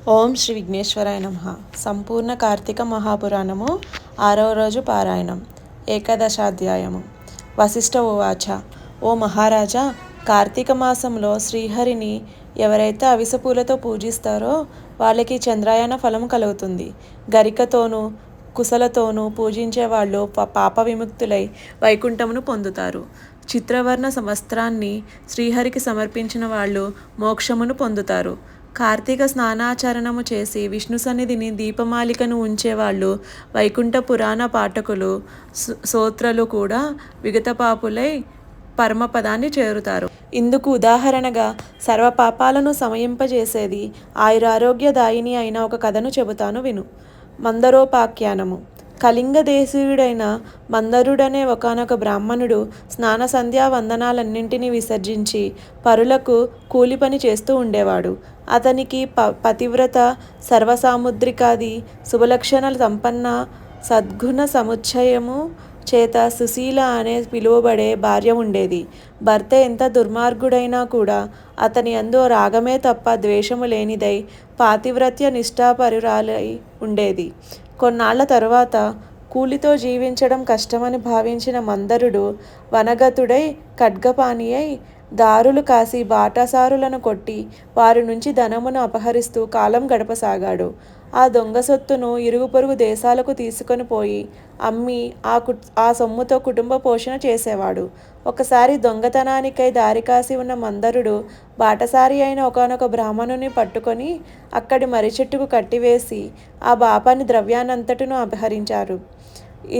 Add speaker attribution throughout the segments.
Speaker 1: ఓం శ్రీ విఘ్నేశ్వరాయ నమః. సంపూర్ణ కార్తీక మహాపురాణము 6వ రోజు పారాయణం. ఏకాదశాధ్యాయము. వశిష్ఠ ఉవాచ. ఓ మహారాజా, కార్తీక మాసంలో శ్రీహరిని ఎవరైతే అవిసెపూలతో పూజిస్తారో వాళ్ళకి చంద్రాయన ఫలం కలుగుతుంది. గరికతోనూ కుశలతోనూ పూజించే వాళ్ళు పాప విముక్తులై వైకుంఠమును పొందుతారు. చిత్రవర్ణ వస్త్రాన్ని శ్రీహరికి సమర్పించిన వాళ్ళు మోక్షమును పొందుతారు. కార్తీక స్నానాచరణము చేసి విష్ణు సన్నిధిని దీపమాలికను ఉంచేవాళ్ళు వైకుంఠ పురాణ పాఠకులు సోత్రలు కూడా విగతపాపులై పరమపదాన్ని చేరుతారు. ఇందుకు ఉదాహరణగా సర్వపాపాలను సమయింపజేసేది ఆయురారోగ్యదాయిని అయిన ఒక కథను చెబుతాను విను. మందరోపాఖ్యానము. కళింగ దేశీయుడైన మందరుడనే ఒకానొక బ్రాహ్మణుడు స్నాన సంధ్యా వందనాలన్నింటినీ విసర్జించి పరులకు కూలి పని చేస్తూ ఉండేవాడు. అతనికి పతివ్రత, సర్వసాముద్రికాది శుభలక్షణ సంపన్న, సద్గుణ సముచ్చయము చేత సుశీల అనే పిలువబడే భార్య ఉండేది. భర్త ఎంత దుర్మార్గుడైనా కూడా అతని యందు రాగమే తప్ప ద్వేషము లేనిదై పాతివ్రత్య నిష్ఠాపరురాలై ఉండేది. కొన్నాళ్ల తరువాత కూలితో జీవించడం కష్టమని భావించిన మందరుడు వనగతుడై ఖడ్గపాణి అయి దారులు కాసి బాటసారులను కొట్టి వారి నుంచి ధనమును అపహరిస్తూ కాలం గడపసాగాడు. ఆ దొంగ సొత్తును ఇరుగు పొరుగు దేశాలకు తీసుకొని పోయి అమ్మి ఆ సొమ్ముతో కుటుంబ పోషణ చేసేవాడు. ఒకసారి దొంగతనానికై దారికాసి ఉన్న మందరుడు బాటసారి అయిన ఒకానొక బ్రాహ్మణుని పట్టుకొని అక్కడి మర్రి చెట్టుకు కట్టివేసి ఆ బాపాని ద్రవ్యానంతటిను అపహరించారు.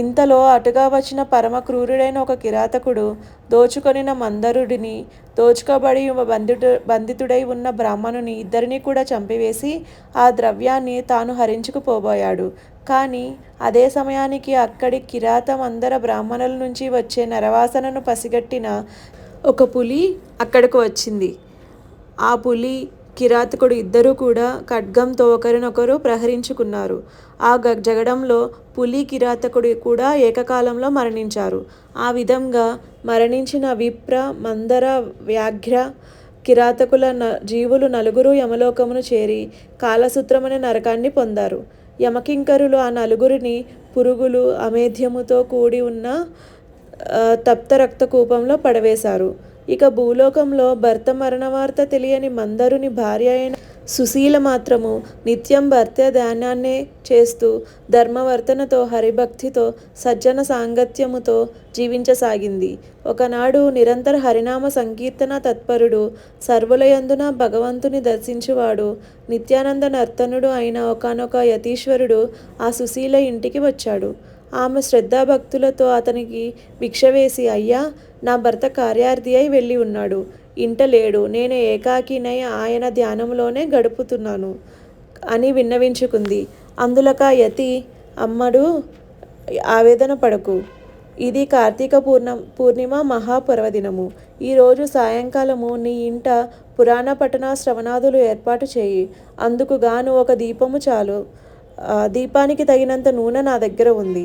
Speaker 1: ఇంతలో అటుగా వచ్చిన పరమ క్రూరుడైన ఒక కిరాతకుడు దోచుకొనిన మందరుడిని, దోచుకోబడి బంధితుడై ఉన్న బ్రాహ్మణుని ఇద్దరినీ కూడా చంపివేసి ఆ ద్రవ్యాన్ని తాను హరించుకుపోబోయాడు. కానీ అదే సమయానికి అక్కడి కిరాత మందర బ్రాహ్మణుల నుంచి వచ్చే నరవాసనను పసిగట్టిన ఒక పులి అక్కడకు వచ్చింది. ఆ పులి, కిరాతకుడు ఇద్దరూ కూడా ఖడ్గంతో ఒకరినొకరు ప్రహరించుకున్నారు. ఆ జగడంలో పులి, కిరాతకుడు కూడా ఏకకాలంలో మరణించారు. ఆ విధంగా మరణించిన విప్ర, మందర, వ్యాఘ్ర, కిరాతకుల జీవులు నలుగురు యమలోకమును చేరి కాలసూత్రమనే నరకాన్ని పొందారు. యమకింకరులు ఆ నలుగురిని పురుగులు, అమేధ్యముతో కూడి ఉన్న తప్త రక్తకూపంలో పడవేశారు. ఇక భూలోకంలో భర్త మరణవార్త తెలియని మందరుని భార్య అయిన సుశీల మాత్రము నిత్యం భర్త ధ్యానాన్నే చేస్తూ ధర్మవర్తనతో, హరిభక్తితో, సజ్జన సాంగత్యముతో జీవించసాగింది. ఒకనాడు నిరంతర హరినామ సంకీర్తన తత్పరుడు, సర్వులయందున భగవంతుని దర్శించువాడు, నిత్యానంద నర్తనుడు అయిన ఒకానొక యతీశ్వరుడు ఆ సుశీల ఇంటికి వచ్చాడు. ఆమె శ్రద్ధాభక్తులతో అతనికి భిక్ష వేసి, అయ్యా, నా భర్త కార్యార్థి అయి వెళ్ళి ఉన్నాడు, ఇంట లేడు, నేను ఏకాకినై ఆయన ధ్యానంలోనే గడుపుతున్నాను అని విన్నవించుకుంది. అందులక యతి, అమ్మడు, ఆవేదన పడకు. ఇది కార్తీక పూర్ణిమ మహాపర్వదినము. ఈరోజు సాయంకాలము నీ ఇంట పురాణ పఠన శ్రవణాదులు ఏర్పాటు చేయి. అందుకు గాను ఒక దీపము చాలు. దీపానికి తగినంత నూనె నా దగ్గర ఉంది.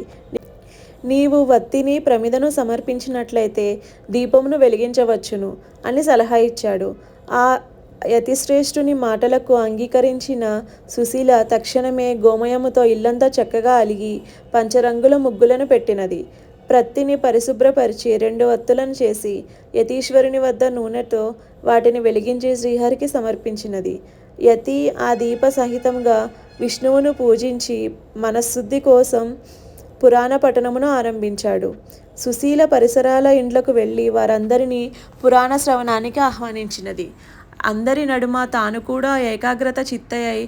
Speaker 1: నీవు వత్తిని, ప్రమిదను సమర్పించినట్లయితే దీపమును వెలిగించవచ్చును అని సలహా ఇచ్చాడు. ఆ యతిశ్రేష్ఠుని మాటలకు అంగీకరించిన సుశీల తక్షణమే గోమయముతో ఇల్లంతా చక్కగా అలిగి పంచరంగుల ముగ్గులను పెట్టినది. ప్రత్తిని పరిశుభ్రపరిచి 2 వత్తులను చేసి యతీశ్వరుని వద్ద నూనెతో వాటిని వెలిగించి శ్రీహరికి సమర్పించినది. యతి ఆ దీప సహితంగా విష్ణువును పూజించి మనశ్శుద్ధి కోసం పురాణ పఠనమును ఆరంభించాడు. సుశీల పరిసరాల ఇండ్లకు వెళ్ళి వారందరినీ పురాణ శ్రవణానికి ఆహ్వానించినది. అందరి నడుమ తాను కూడా ఏకాగ్రత చిత్తయై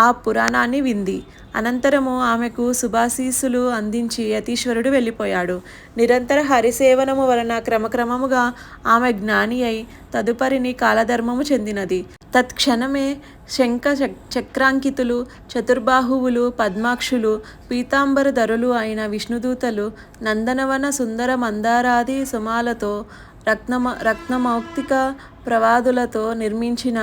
Speaker 1: ఆ పురాణాన్ని వింది. అనంతరము ఆమెకు శుభాశీస్సులు అందించి యతీశ్వరుడు వెళ్ళిపోయాడు. నిరంతర హరిసేవనము వలన క్రమక్రమముగా ఆమె జ్ఞాని అయి తదుపరిని కాలధర్మము చెందినది. తత్క్షణమే శంఖ చక్రాంకితులు, చతుర్బాహువులు, పద్మాక్షులు, పీతాంబరధరులు అయిన విష్ణుదూతలు నందనవన సుందర మందారాది సుమాలతో రత్నమౌక్తిక ప్రవాదులతో నిర్మించిన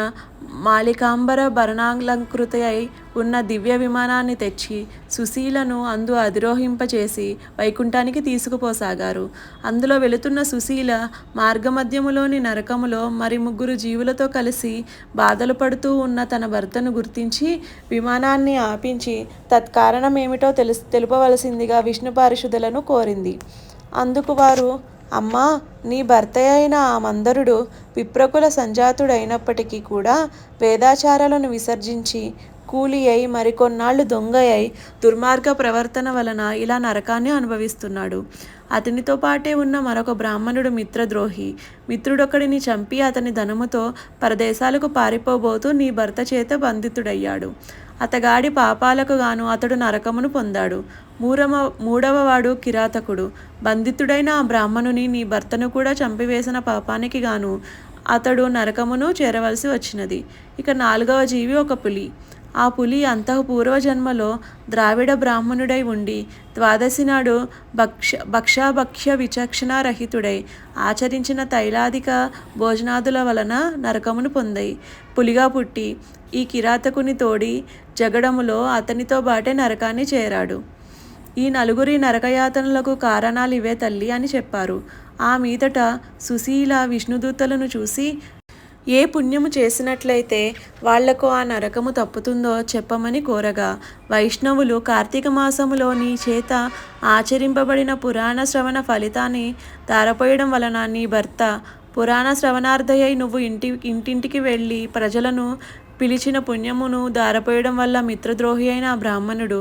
Speaker 1: మాలికాంబర భరణాలంకృతయై ఉన్న దివ్య విమానాన్ని తెచ్చి సుశీలను అందు అధిరోహింపచేసి వైకుంఠానికి తీసుకుపోసాగారు. అందులో వెళుతున్న సుశీల మార్గమధ్యములోని నరకములో మరి 3 జీవులతో కలిసి బాధలు పడుతూ ఉన్న తన భర్తను గుర్తించి విమానాన్ని ఆపించి తత్కారణమేమిటో తెలుపవలసిందిగా విష్ణు పారిషదులను కోరింది. అందుకు వారు, అమ్మా, నీ భర్త అయిన ఆ మందరుడు విప్రకుల సంజాతుడైనప్పటికీ కూడా వేదాచారాలను విసర్జించి కూలి అయి మరికొన్నాళ్ళు దొంగయై దుర్మార్గ ప్రవర్తన వలన ఇలా నరకాన్ని అనుభవిస్తున్నాడు. అతనితో పాటే ఉన్న మరొక బ్రాహ్మణుడు మిత్రద్రోహి. మిత్రుడొకడిని చంపి అతని ధనముతో పరదేశాలకు పారిపోబోతూ నీ భర్త చేత బంధితుడయ్యాడు. అతగాడి పాపాలకు గాను అతడు నరకమును పొందాడు. మూడవవాడు కిరాతకుడు. బంధితుడైన ఆ బ్రాహ్మణుని నీ భర్తను కూడా చంపివేసిన పాపానికి గాను అతడు నరకమును చేరవలసి వచ్చినది. ఇక 4వ జీవి ఒక పులి. ఆ పులి పూర్వజన్మలో ద్రావిడ బ్రాహ్మణుడై ఉండి ద్వాదశి నాడు భక్ష్య విచక్షణారహితుడై ఆచరించిన తైలాదిక భోజనాదుల వలన నరకమును పొందాయి పులిగా పుట్టి ఈ కిరాతకుని తోడి జగడములో అతనితో బాటే నరకాన్ని చేరాడు. ఈ 4 నరకయాతనలకు కారణాలు ఇవే తల్లి అని చెప్పారు. ఆ మీదట సుశీల విష్ణుదూతలను చూసి, ఏ పుణ్యము చేసినట్లయితే వాళ్లకు ఆ నరకము తప్పుతుందో చెప్పమని కోరగా, వైష్ణవులు కార్తీక మాసములో నీ చేత ఆచరింపబడిన పురాణ శ్రవణ ఫలితాన్ని ధారపోయడం వలన నీ భర్త పురాణ శ్రవణార్థయై నువ్వు ఇంటింటికి వెళ్ళి ప్రజలను పిలిచిన పుణ్యమును ధారపోయడం వల్ల మిత్రద్రోహి అయిన ఆ బ్రాహ్మణుడు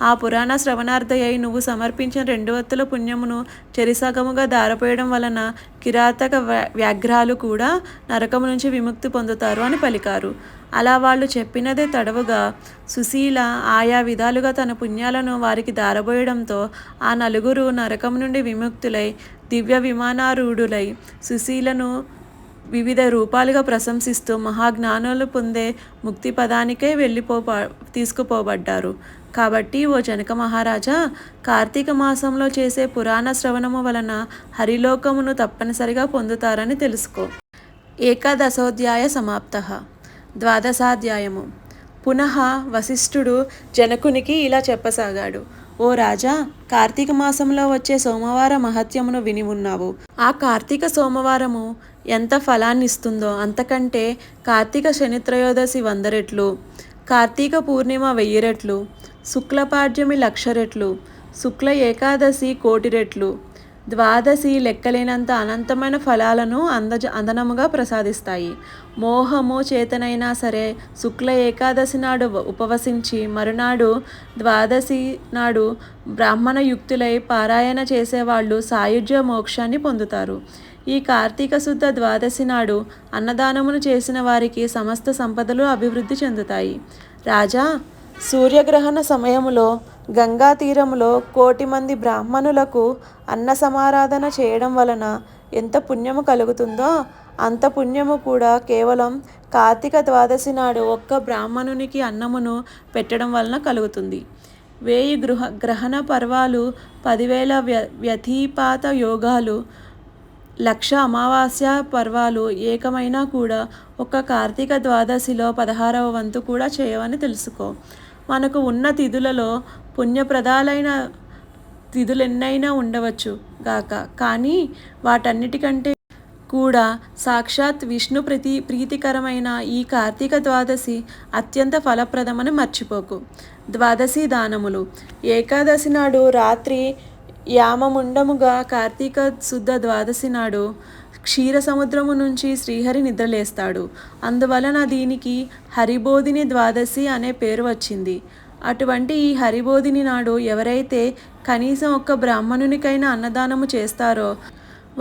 Speaker 1: ఆ పురాణ శ్రవణార్థయై నువ్వు సమర్పించిన 2 వత్తుల పుణ్యమును చెరిసగముగా ధారపోయడం వలన కిరాతక వ్యాఘ్రాలు కూడా నరకము నుంచి విముక్తి పొందుతారు అని పలికారు. అలా వాళ్ళు చెప్పినదే తడవుగా సుశీల ఆయా విధాలుగా తన పుణ్యాలను వారికి ధారపోయడంతో ఆ 4 నరకం నుండి విముక్తులై దివ్య విమానారూఢులై సుశీలను వివిధ రూపాలుగా ప్రశంసిస్తూ మహాజ్ఞానులు పొందే ముక్తి పదానికై తీసుకుపోబడ్డారు. కాబట్టి ఓ జనక మహారాజా, కార్తీక మాసంలో చేసే పురాణ శ్రవణము వలన హరిలోకమును తప్పనిసరిగా పొందుతారని తెలుసుకో. ఏకాదశోధ్యాయ సమాప్తః. ద్వాదశాధ్యాయము. పునః వశిష్ఠుడు జనకునికి ఇలా చెప్పసాగాడు. ఓ రాజా, కార్తీక మాసంలో వచ్చే సోమవార మహత్యమును విని ఉన్నావు. ఆ కార్తీక సోమవారము ఎంత ఫలాన్నిస్తుందో అంతకంటే కార్తీక శనిత్రయోదశి 100 రెట్లు, కార్తీక పూర్ణిమ 1000 రెట్లు, శుక్లపాడ్యమి 1,00,000 రెట్లు, శుక్ల ఏకాదశి 1,000,000 రెట్లు, ద్వాదశి లెక్కలేనంత అనంతమైన ఫలాలను అందనముగా ప్రసాదిస్తాయి. మోహము చేతనైనా సరే శుక్ల ఏకాదశి నాడు ఉపవసించి మరునాడు ద్వాదశి నాడు బ్రాహ్మణ యుక్తులై పారాయణ చేసేవాళ్ళు సాయుజ్య మోక్షాన్ని పొందుతారు. ఈ కార్తీక శుద్ధ ద్వాదశి నాడు అన్నదానమును చేసిన వారికి సమస్త సంపదలు అభివృద్ధి చెందుతాయి. రాజా, సూర్యగ్రహణ సమయములో గంగా తీరములో 1,000,000 మంది బ్రాహ్మణులకు అన్న సమారాధన చేయడం వలన ఎంత పుణ్యము కలుగుతుందో అంత పుణ్యము కూడా కేవలం కార్తీక ద్వాదశి నాడు ఒక్క బ్రాహ్మణునికి అన్నమును పెట్టడం వలన కలుగుతుంది. 1000 గ్రహణ పర్వాలు, 10,000 వ్యతిపాత యోగాలు, 1,00,000 అమావాస్య పర్వాలు ఏకమైనా కూడా ఒక్క కార్తీక ద్వాదశిలో 16వ వంతు కూడా చేయవని తెలుసుకో. మనకు ఉన్న తిథులలో పుణ్యప్రదాలైన తిథులెన్నైనా ఉండవచ్చు గాక, కానీ వాటన్నిటికంటే కూడా సాక్షాత్ విష్ణు ప్రీతికరమైన ఈ కార్తీక ద్వాదశి అత్యంత ఫలప్రదమని మర్చిపోకు. ద్వాదశి దానములు. ఏకాదశి నాడు రాత్రి యామముండముగా కార్తీక శుద్ధ ద్వాదశి నాడు క్షీర సముద్రము నుంచి శ్రీహరి నిద్రలేస్తాడు. అందువలన దీనికి హరిబోధిని ద్వాదశి అనే పేరు వచ్చింది. అటువంటి ఈ హరిబోధిని నాడు ఎవరైతే కనీసం ఒక్క బ్రాహ్మణునికైనా అన్నదానము చేస్తారో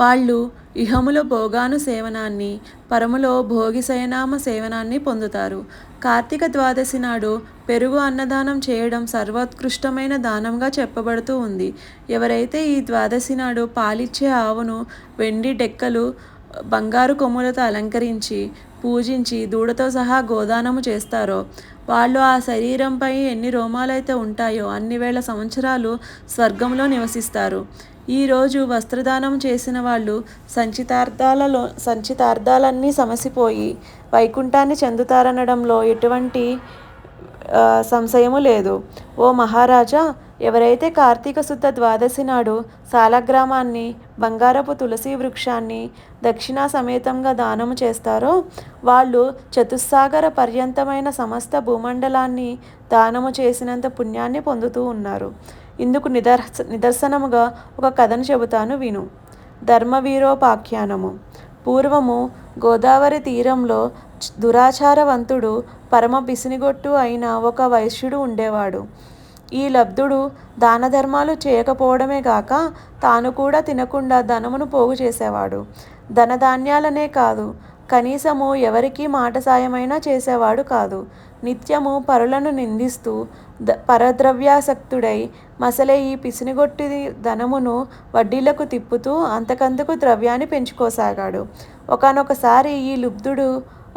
Speaker 1: వాళ్ళు ఇహములో భోగాను సేవనాన్ని, పరములో భోగి శయనామ సేవనాన్ని పొందుతారు. కార్తీక ద్వాదశి నాడు పెరుగు అన్నదానం చేయడం సర్వోత్కృష్టమైన దానంగా చెప్పబడుతూ ఉంది. ఎవరైతే ఈ ద్వాదశి నాడు పాలిచ్చే ఆవును వెండి డెక్కలు, బంగారు కొమ్ములతో అలంకరించి పూజించి దూడతో సహా గోదానము చేస్తారో వాళ్ళు ఆ శరీరంపై ఎన్ని రోమాలైతే ఉంటాయో అన్ని వేల సంవత్సరాలు స్వర్గంలో నివసిస్తారు. ఈరోజు వస్త్రదానం చేసిన వాళ్ళు సంచితార్థాలన్నీ సమసిపోయి వైకుంఠాన్ని చెందుతారనడంలో ఎటువంటి సంశయము లేదు. ఓ మహారాజా, ఎవరైతే కార్తీక శుద్ధ ద్వాదశి నాడు సాలగ్రామాన్ని, బంగారపు తులసి వృక్షాన్ని దక్షిణా సమేతంగా దానము చేస్తారో వాళ్ళు చతుస్సాగర పర్యంతమైన సమస్త భూమండలాన్ని దానము చేసినంత పుణ్యాన్ని పొందుతూ ఉన్నారు. ఇందుకు నిదర్శనముగా ఒక కథను చెబుతాను విను. ధర్మవీరోపాఖ్యానము. పూర్వము గోదావరి తీరంలో దురాచారవంతుడు, పరమ పిసినిగొట్టు అయిన ఒక వైశ్యుడు ఉండేవాడు. ఈ లబ్ధుడు దాన ధర్మాలు చేయకపోవడమే గాక తాను కూడా తినకుండా ధనమును పోగు చేసేవాడు. ధనధాన్యాలనే కాదు, కనీసము ఎవరికీ మాట సాయమైనా చేసేవాడు కాదు. నిత్యము పరులను నిందిస్తూ పరద్రవ్యాసక్తుడై మసలే ఈ పిసినిగొట్టి ధనమును వడ్డీలకు తిప్పుతూ అంతకంతకు ద్రవ్యాన్ని పెంచుకోసాగాడు. ఒకానొకసారి ఈ లుబ్ధుడు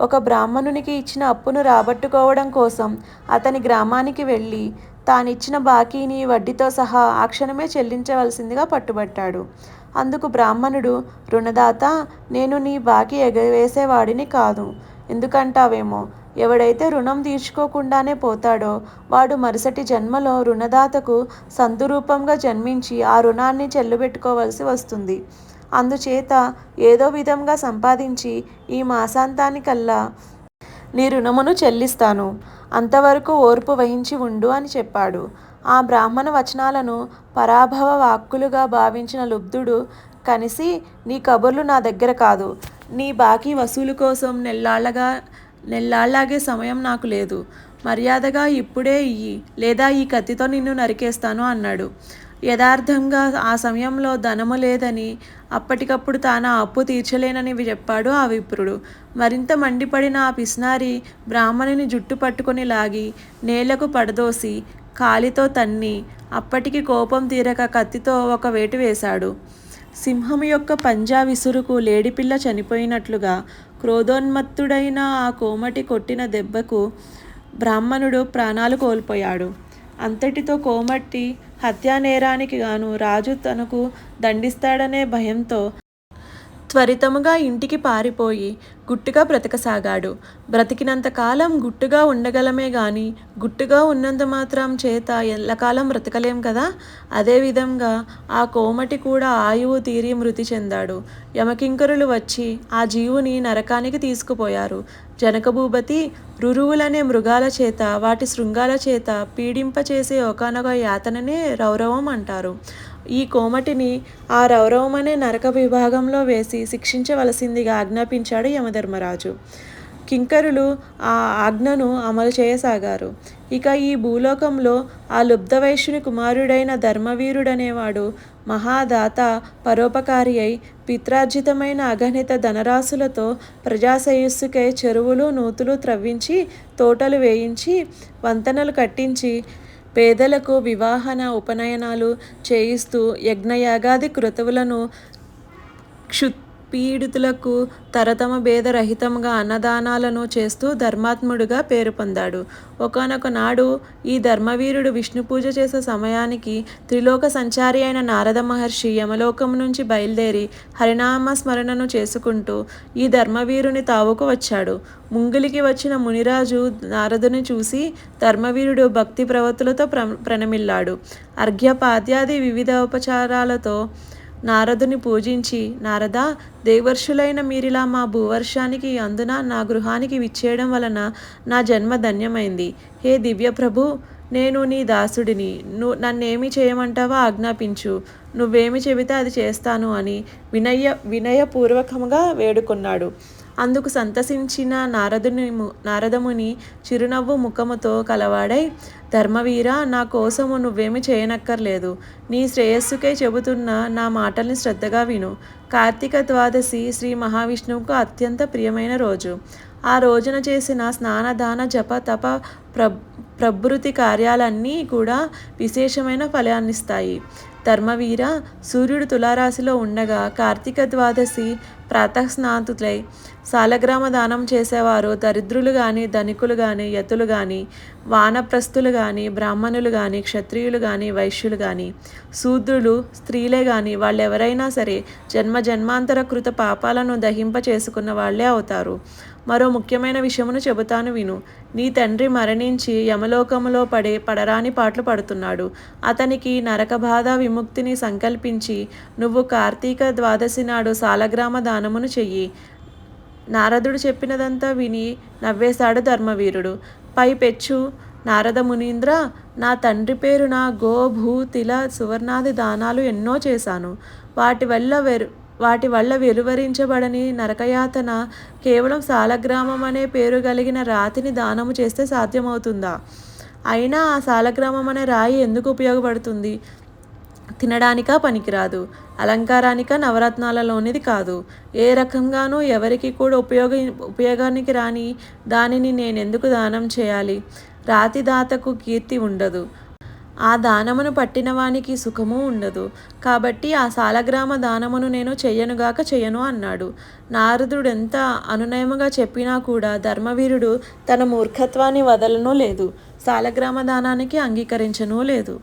Speaker 1: ఒక బ్రాహ్మణునికి ఇచ్చిన అప్పును రాబట్టుకోవడం కోసం అతని గ్రామానికి వెళ్ళి తానిచ్చిన బాకీని వడ్డీతో సహా ఆ క్షణమే చెల్లించవలసిందిగా పట్టుబట్టాడు. అందుకు బ్రాహ్మణుడు, రుణదాత, నేను నీ బాకీ ఎగవేసేవాడిని కాదు. ఎందుకంటావేమో, ఎవడైతే రుణం తీర్చుకోకుండానే పోతాడో వాడు మరుసటి జన్మలో రుణదాతకు సంతురూపంగా జన్మించి ఆ రుణాన్ని చెల్లుబెట్టుకోవలసి వస్తుంది. అందుచేత ఏదో విధంగా సంపాదించి ఈ మాసాంతానికల్లా నీ రుణమును చెల్లిస్తాను. అంతవరకు ఓర్పు వహించి ఉండు అని చెప్పాడు. ఆ బ్రాహ్మణ వచనాలను పరాభవ వాక్కులుగా భావించిన లుబ్ధుడు కనిసి, నీ కబుర్లు నా దగ్గర కాదు. నీ బాకీ వసూలు కోసం నెల్లాళ్ళాగే సమయం నాకు లేదు. మర్యాదగా ఇప్పుడే ఇయ్యి, లేదా ఈ కత్తితో నిన్ను నరికేస్తాను అన్నాడు. యథార్థంగా ఆ సమయంలో ధనము లేదని, అప్పటికప్పుడు తాను ఆ అప్పు తీర్చలేనని చెప్పాడు ఆ విప్రుడు. మరింత మండిపడిన ఆ పిస్నారి బ్రాహ్మణుని జుట్టు పట్టుకొని లాగి నేలకు పడదోసి కాలితో తన్ని, అప్పటికి కోపం తీరక కత్తితో ఒక వేటు వేశాడు. సింహం యొక్క పంజా విసురుకు లేడిపిల్ల చనిపోయినట్లుగా క్రోధోన్మత్తుడైన ఆ కోమటి కొట్టిన దెబ్బకు బ్రాహ్మణుడు ప్రాణాలు కోల్పోయాడు. అంతటితో కోమటి హత్యానేరానికి గాను రాజు తనకు దండిస్తాడనే భయంతో త్వరితముగా ఇంటికి పారిపోయి గుట్టుగా బ్రతకసాగాడు. బ్రతికినంతకాలం గుట్టుగా ఉండగలమే గాని గుట్టుగా ఉన్నంత మాత్రం చేత ఎల్లకాలం బ్రతకలేం కదా. అదేవిధంగా ఆ కోమటి కూడా ఆయువు తీరి మృతి చెందాడు. యమకింకరులు వచ్చి ఆ జీవుని నరకానికి తీసుకుపోయారు. జనకభూపతి రురువులనే మృగాల చేత, వాటి శృంగాల చేత పీడింపచేసే ఒకానొక యాతననే రౌరవం అంటారు. ఈ కోమటిని ఆ రౌరవమనే నరక విభాగంలో వేసి శిక్షించవలసిందిగా ఆజ్ఞాపించాడు యమధర్మరాజు. కింకరులు ఆ ఆజ్ఞను అమలు చేయసాగారు. ఇక ఈ భూలోకంలో ఆ లుబ్ధవైశ్యుని కుమారుడైన ధర్మవీరుడనేవాడు మహాదాత, పరోపకారి అయి పిత్రార్జితమైన అగణిత ధనరాశులతో ప్రజాశ్రేయస్సుకై చెరువులు నూతులు త్రవ్వించి, తోటలు వేయించి, వంతెనలు కట్టించి, పేదలకు వివాహన ఉపనయనాలు చేయిస్తూ, యజ్ఞయాగాది క్రతువులను క్షుత్పీడితులకు తరతమ భేద రహితంగా అన్నదానాలను చేస్తూ ధర్మాత్ముడుగా పేరు పొందాడు. ఒకానొక నాడు ఈ ధర్మవీరుడు విష్ణు పూజ చేసే సమయానికి త్రిలోక సంచారి అయిన నారద మహర్షి యమలోకం నుంచి బయలుదేరి హరినామ స్మరణను చేసుకుంటూ ఈ ధర్మవీరుని తావుకు వచ్చాడు. ముంగిలికి వచ్చిన మునిరాజు నారదుని చూసి ధర్మవీరుడు భక్తి ప్రవత్తులతో ప్రణమిల్లాడు. అర్ఘ్యపాద్యాది వివిధ ఉపచారాలతో నారదుని పూజించి, నారదా, దేవర్షులైన మీరిలా మా భూవర్షానికి అందున నా గృహానికి విచ్చేయడం వలన నా జన్మ ధన్యమైంది. హే దివ్యప్రభు, నేను నీ దాసుడిని. నన్నేమి చేయమంటావో ఆజ్ఞాపించు. నువ్వేమి చెబితే అది చేస్తాను అని వినయపూర్వకంగా వేడుకొన్నాడు. అందుకు సంతసించిన నారదముని చిరునవ్వు ముఖముతో కలవాడై, ధర్మవీరా, నా కోసము నువ్వేమి చేయనక్కర్లేదు. నీ శ్రేయస్సుకై చెబుతున్న నా మాటల్ని శ్రద్ధగా విను. కార్తీక ద్వాదశి శ్రీ మహావిష్ణువుకు అత్యంత ప్రియమైన రోజు. ఆ రోజున చేసిన స్నాన దాన జప తప ప్రభృతి కార్యాలన్నీ కూడా విశేషమైన ఫలాన్నిస్తాయి. ధర్మవీర, సూర్యుడు తులారాశిలో ఉండగా కార్తీక ద్వాదశి ప్రాతఃస్నాతులై సాలగ్రామ దానం చేసేవారు దరిద్రులు కానీ, ధనికులు కానీ, యతులు కానీ, వానప్రస్థులు కానీ, బ్రాహ్మణులు కానీ, క్షత్రియులు కానీ, వైశ్యులు కానీ, శూద్రులు, స్త్రీలే కానీ వాళ్ళెవరైనా సరే జన్మాంతర కృత పాపాలను దహింప చేసుకున్న వాళ్ళే అవుతారు. మరో ముఖ్యమైన విషయమును చెబుతాను విను. నీ తండ్రి మరణించి యమలోకములో పడరాని పాటలు పడుతున్నాడు. అతనికి నరకబాధ విముక్తిని సంకల్పించి నువ్వు కార్తీక ద్వాదశి నాడు సాలగ్రామ దానమును చెయ్యి. నారదుడు చెప్పినదంతా విని నవ్వేశాడు ధర్మవీరుడు. పైపెచ్చు నారద మునీంద్ర, నా తండ్రి పేరున గో, భూ, తిల, సువర్ణాది దానాలు ఎన్నో చేశాను. వాటి వల్ల వెలువరించబడని నరకయాతన కేవలం సాలగ్రామం అనే పేరు కలిగిన రాతిని దానము చేస్తే సాధ్యమవుతుందా? అయినా ఆ సాలగ్రామం అనే రాయి ఎందుకు ఉపయోగపడుతుంది? తినడానికా పనికిరాదు, అలంకారానిక నవరత్నాలలోనిది కాదు. ఏ రకంగానూ ఎవరికి కూడా ఉపయోగానికి రాని దానిని నేనెందుకు దానం చేయాలి? రాతి దాతకు కీర్తి ఉండదు, ఆ దానమును పట్టిన వానికి సుఖము ఉండదు. కాబట్టి ఆ సాలగ్రామ దానమును నేను చెయ్యను అన్నాడు. నారదుడెంత అనునయముగా చెప్పినా కూడా ధర్మవీరుడు తన మూర్ఖత్వాన్ని వదలనూ లేదు, సాలగ్రామ దానానికి అంగీకరించనూ లేదు.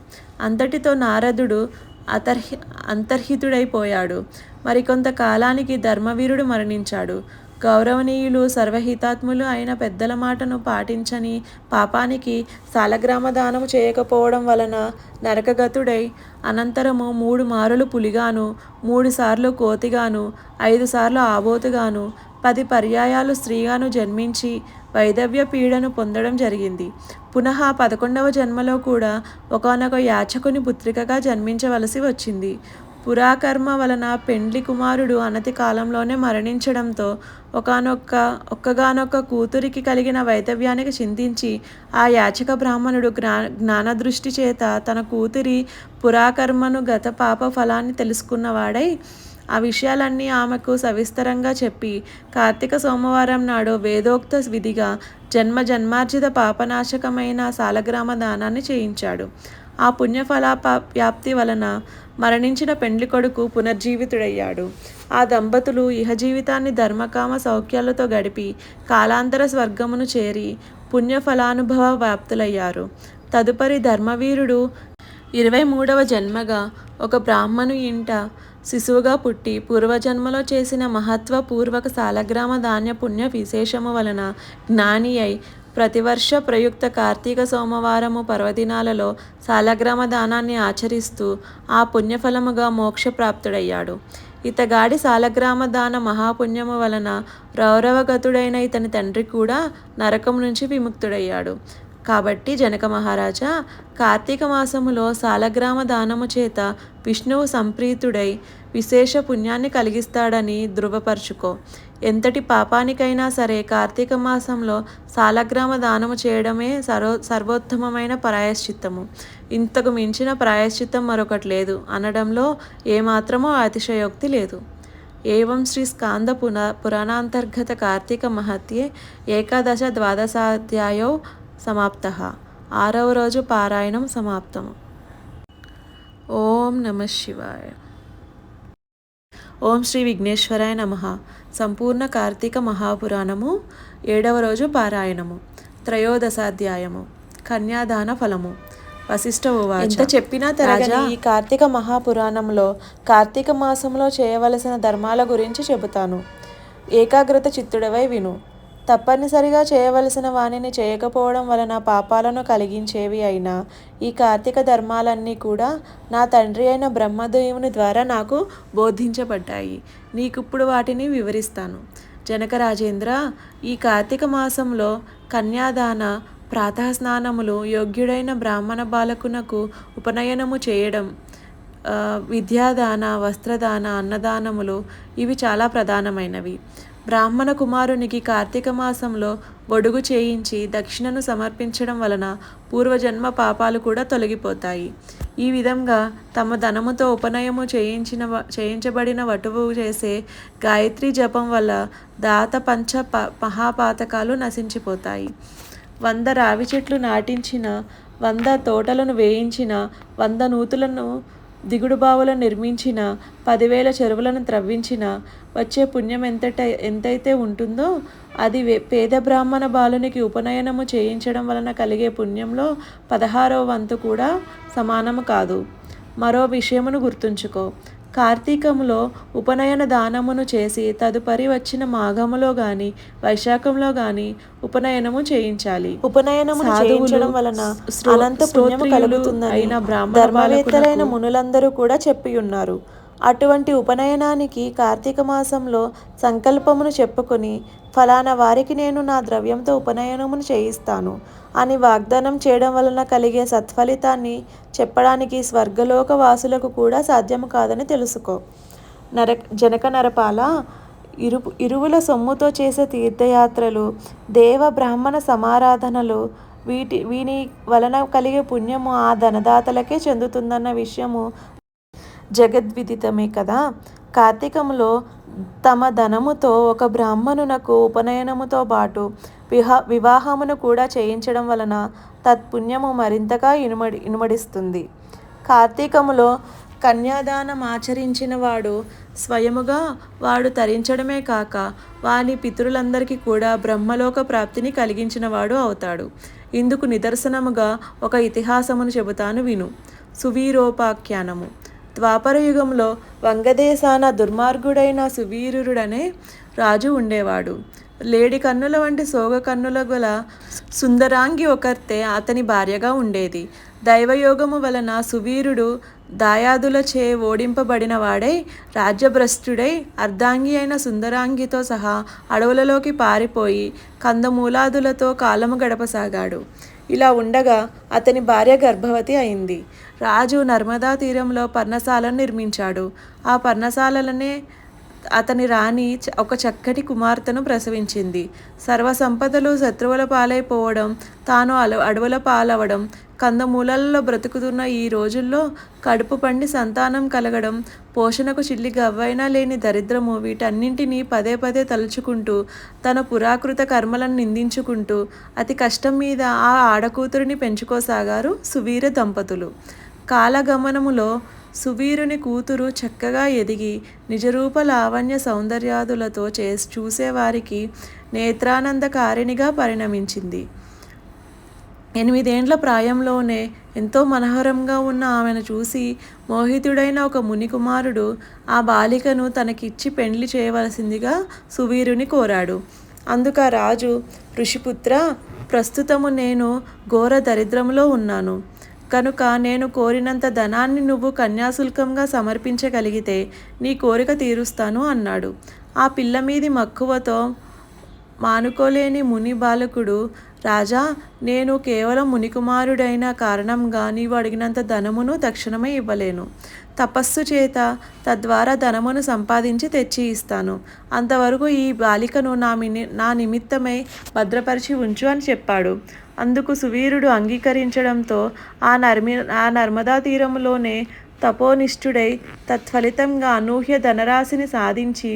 Speaker 1: అంతటితో నారదుడు అంతర్హితుడైపోయాడు. మరికొంత కాలానికి ధర్మవీరుడు మరణించాడు. గౌరవనీయులు, సర్వహితాత్ములు అయిన పెద్దల మాటను పాటించని పాపానికి సాలగ్రామ దానము చేయకపోవడం వలన నరకగతుడై అనంతరము 3 మారులు పులిగాను, 3 సార్లు కోతిగాను, 5 సార్లు ఆబోతుగాను, 10 పర్యాయాలు స్త్రీగాను జన్మించి వైధవ్య పీడను పొందడం జరిగింది. పునః 11వ జన్మలో కూడా ఒకానొక యాచకుని పుత్రికగా జన్మించవలసి వచ్చింది. పురాకర్మ వలన పెండ్లి కుమారుడు అనతి కాలంలోనే మరణించడంతో ఒక్కగానొక్క కూతురికి కలిగిన వైధవ్యానికి చింతించి ఆ యాచక బ్రాహ్మణుడు జ్ఞానదృష్టి చేత తన కూతురి పురాకర్మను గత పాప ఫలాన్ని తెలుసుకున్నవాడై ఆ విషయాలన్నీ ఆమెకు సవిస్తరంగా చెప్పి కార్తీక సోమవారం నాడు వేదోక్త విధిగా జన్మార్జిత పాపనాశకమైన సాలగ్రామ దానాన్ని చేయించాడు. ఆ పుణ్యఫల వ్యాప్తి వలన మరణించిన పెండ్లి కొడుకు పునర్జీవితుడయ్యాడు. ఆ దంపతులు ఇహజీవితాన్ని ధర్మకామ సౌఖ్యాలతో గడిపి కాలాంతర స్వర్గమును చేరి పుణ్యఫలానుభవ వ్యాప్తులయ్యారు. తదుపరి ధర్మవీరుడు 23వ జన్మగా ఒక బ్రాహ్మణు ఇంట శిశువుగా పుట్టి పూర్వజన్మలో చేసిన మహత్వపూర్వక సాలగ్రామ ధాన్య పుణ్య విశేషము వలన జ్ఞాని అయి ప్రతివర్ష ప్రయుక్త కార్తీక సోమవారము పర్వదినాలలో సాలగ్రామ దానాన్ని ఆచరిస్తూ ఆ పుణ్యఫలముగా మోక్షప్రాప్తుడయ్యాడు. ఇతగాడి సాలగ్రామ దాన మహాపుణ్యము వలన రౌరవగతుడైన ఇతని తండ్రి కూడా నరకం నుంచి విముక్తుడయ్యాడు. కాబట్టి జనక మహారాజా, కార్తీక మాసములో సాలగ్రామ దానము చేత విష్ణువు సంప్రీతుడై విశేష పుణ్యాన్ని కలిగిస్తాడని ధృవపరుచుకో. ఎంతటి పాపానికైనా సరే కార్తీక మాసంలో సాలగ్రామ దానము చేయడమే సర్వోత్తమమైన ప్రాయశ్చిత్తము. ఇంతకు మించిన ప్రాయశ్చిత్తం మరొకటి లేదు అనడంలో ఏమాత్రమూ అతిశయోక్తి లేదు. ఏవం శ్రీ స్కాంద పురాణాంతర్గత కార్తీక మహత్యే 11-12 సమాప్తః. 6వ రోజు పారాయణం సమాప్తము. ఓం నమః శివాయ. ఓం శ్రీ విఘ్నేశ్వరాయ నమః. సంపూర్ణ కార్తీక మహాపురాణము 7వ రోజు పారాయణము. 13వ కన్యాదాన ఫలము. వశిష్ఠ ఉవాచ. ఎంత చెప్పినా తరగని ఈ కార్తీక మహాపురాణంలో కార్తీక మాసంలో చేయవలసిన ధర్మాల గురించి చెబుతాను. ఏకాగ్రత చిత్తుడవై విను. తప్పనిసరిగా చేయవలసిన వానిని చేయకపోవడం వలన పాపాలను కలిగించేవి అయినా ఈ కార్తీక ధర్మాలన్నీ కూడా నా తండ్రి అయిన బ్రహ్మదేవుని ద్వారా నాకు బోధించబడ్డాయి. నీకిప్పుడు వాటిని వివరిస్తాను. జనక రాజేంద్ర, ఈ కార్తీక మాసంలో కన్యాదాన, ప్రాతఃస్నానములు, యోగ్యుడైన బ్రాహ్మణ బాలకునకు ఉపనయనము చేయడం, విద్యాదాన, వస్త్రదాన, అన్నదానములు ఇవి చాలా ప్రధానమైనవి. బ్రాహ్మణ కుమారునికి కార్తీక మాసంలో ఒడుగు చేయించి దక్షిణను సమర్పించడం వలన పూర్వజన్మ పాపాలు కూడా తొలగిపోతాయి. ఈ విధంగా తమ ధనముతో ఉపనయము చేయించబడిన వటువు చేసే గాయత్రి జపం వల్ల దాత పంచ మహాపాతకాలు నశించిపోతాయి. 100 రావి చెట్లు నాటించిన, 100 తోటలను వేయించిన, 100 నూతులను దిగుడు బావులను నిర్మించిన, 10,000 చెరువులను త్రవ్వించిన వచ్చే పుణ్యం ఎంతైతే ఉంటుందో అది పేద బ్రాహ్మణ బాలునికి ఉపనయనము చేయించడం వలన కలిగే పుణ్యంలో 16వ వంతు కూడా సమానము కాదు. మరో విషయమును గుర్తుంచుకో. కార్తీకములో ఉపనయన దానమును చేసి తదుపరి వచ్చిన మాఘములో గాని వైశాఖంలో గాని ఉపనయనము చేయించాలి. ఉపనయనము చేయించడం వలన అనంత పుణ్యము కలుగుతుందని ధర్మవేత్తలైన మునులందరూ కూడా చెప్పియున్నారు. అటువంటి ఉపనయనానికి కార్తీక మాసంలో సంకల్పమును చెప్పుకొని ఫలానా వారికి నేను నా ద్రవ్యంతో ఉపనయనమును చేయిస్తాను అని వాగ్దానం చేయడం వలన కలిగే సత్ఫలితాన్ని చెప్పడానికి స్వర్గలోక వాసులకు కూడా సాధ్యము కాదని తెలుసుకో. జనక నరపాల, ఇరువుల సొమ్ముతో చేసే తీర్థయాత్రలు, దేవ బ్రాహ్మణ సమారాధనలు వీని వలన కలిగే పుణ్యము ఆ ధనదాతలకే చెందుతుందన్న విషయము జగద్విదితమే కదా. కార్తీకములో తమ ధనముతో ఒక బ్రాహ్మణునకు ఉపనయనముతో పాటు వివాహమును కూడా చేయించడం వలన తత్పుణ్యము మరింతగా ఇనుమడిస్తుంది. కార్తీకములో కన్యాదానం ఆచరించిన వాడు స్వయముగా వాడు తరించడమే కాక వాని పితరులందరికీ కూడా బ్రహ్మలోక ప్రాప్తిని కలిగించిన వాడు అవుతాడు. ఇందుకు నిదర్శనముగా ఒక ఇతిహాసమును చెబుతాను విను. సువీరోపాఖ్యానము. ద్వాపరయుగంలో వంగదేశాన దుర్మార్గుడైన సువీరుడనే రాజు ఉండేవాడు. లేడి కన్నుల వంటి సోగ కన్నుల గల సుందరాంగి ఒకర్తే అతని భార్యగా ఉండేది. దైవయోగము వలన సువీరుడు దాయాదులచే ఓడింపబడిన వాడై రాజ్యభ్రష్టుడై అర్ధాంగి అయిన సుందరాంగితో సహా అడవులలోకి పారిపోయి కందమూలాదులతో కాలము గడపసాగాడు. ఇలా ఉండగా అతని భార్య గర్భవతి అయింది. రాజు నర్మదా తీరంలో పర్ణశాలను నిర్మించాడు. ఆ పర్ణశాలలోనే అతని రాణి ఒక చక్కటి కుమార్తెను ప్రసవించింది. సర్వసంపదలు శత్రువుల పాలైపోవడం, తాను అడవుల పాలవడం, కందమూలాలలో బ్రతుకుతున్న ఈ రోజుల్లో కడుపు పండి సంతానం కలగడం, పోషణకు చిల్లి గవ్వైనా లేని దరిద్రము, వీటన్నింటినీ పదే పదే తలుచుకుంటూ తన పురాకృత కర్మలను నిందించుకుంటూ అతి కష్టం మీద ఆ ఆడకూతురిని పెంచుకోసాగారు సువీర దంపతులు. కాలగమనములో సువీరుని కూతురు చక్కగా ఎదిగి నిజరూప లావణ్య సౌందర్యాదులతో చూసేవారికి నేత్రానందకారిణిగా పరిణమించింది. 8 ఏండ్ల ప్రాయంలోనే ఎంతో మనోహరంగా ఉన్న ఆమెను చూసి మోహితుడైన ఒక మునికుమారుడు ఆ బాలికను తనకిచ్చి పెండ్లి చేయవలసిందిగా సువీరుని కోరాడు. అందుకు ఆ రాజు, ఋషిపుత్ర, ప్రస్తుతము నేను ఘోర దరిద్రంలో ఉన్నాను కనుక నేను కోరినంత ధనాన్ని నువ్వు కన్యాశుల్కంగా సమర్పించగలిగితే నీ కోరిక తీరుస్తాను అన్నాడు. ఆ పిల్ల మీది మక్కువతో మానుకోలేని ముని బాలకుడు, రాజా, నేను కేవలం మునికుమారుడైన కారణంగా నీవు అడిగినంత ధనమును తక్షణమే ఇవ్వలేను. తపస్సు చేత తద్వారా ధనమును సంపాదించి తెచ్చి ఇస్తాను. అంతవరకు ఈ బాలికను నా నిమిత్తమై భద్రపరిచి ఉంచు అని చెప్పాడు. అందుకు సువీరుడు అంగీకరించడంతో ఆ నర్మదా తీరములోనే తపోనిష్ఠుడై తత్ఫలితంగా అనూహ్య ధనరాశిని సాధించి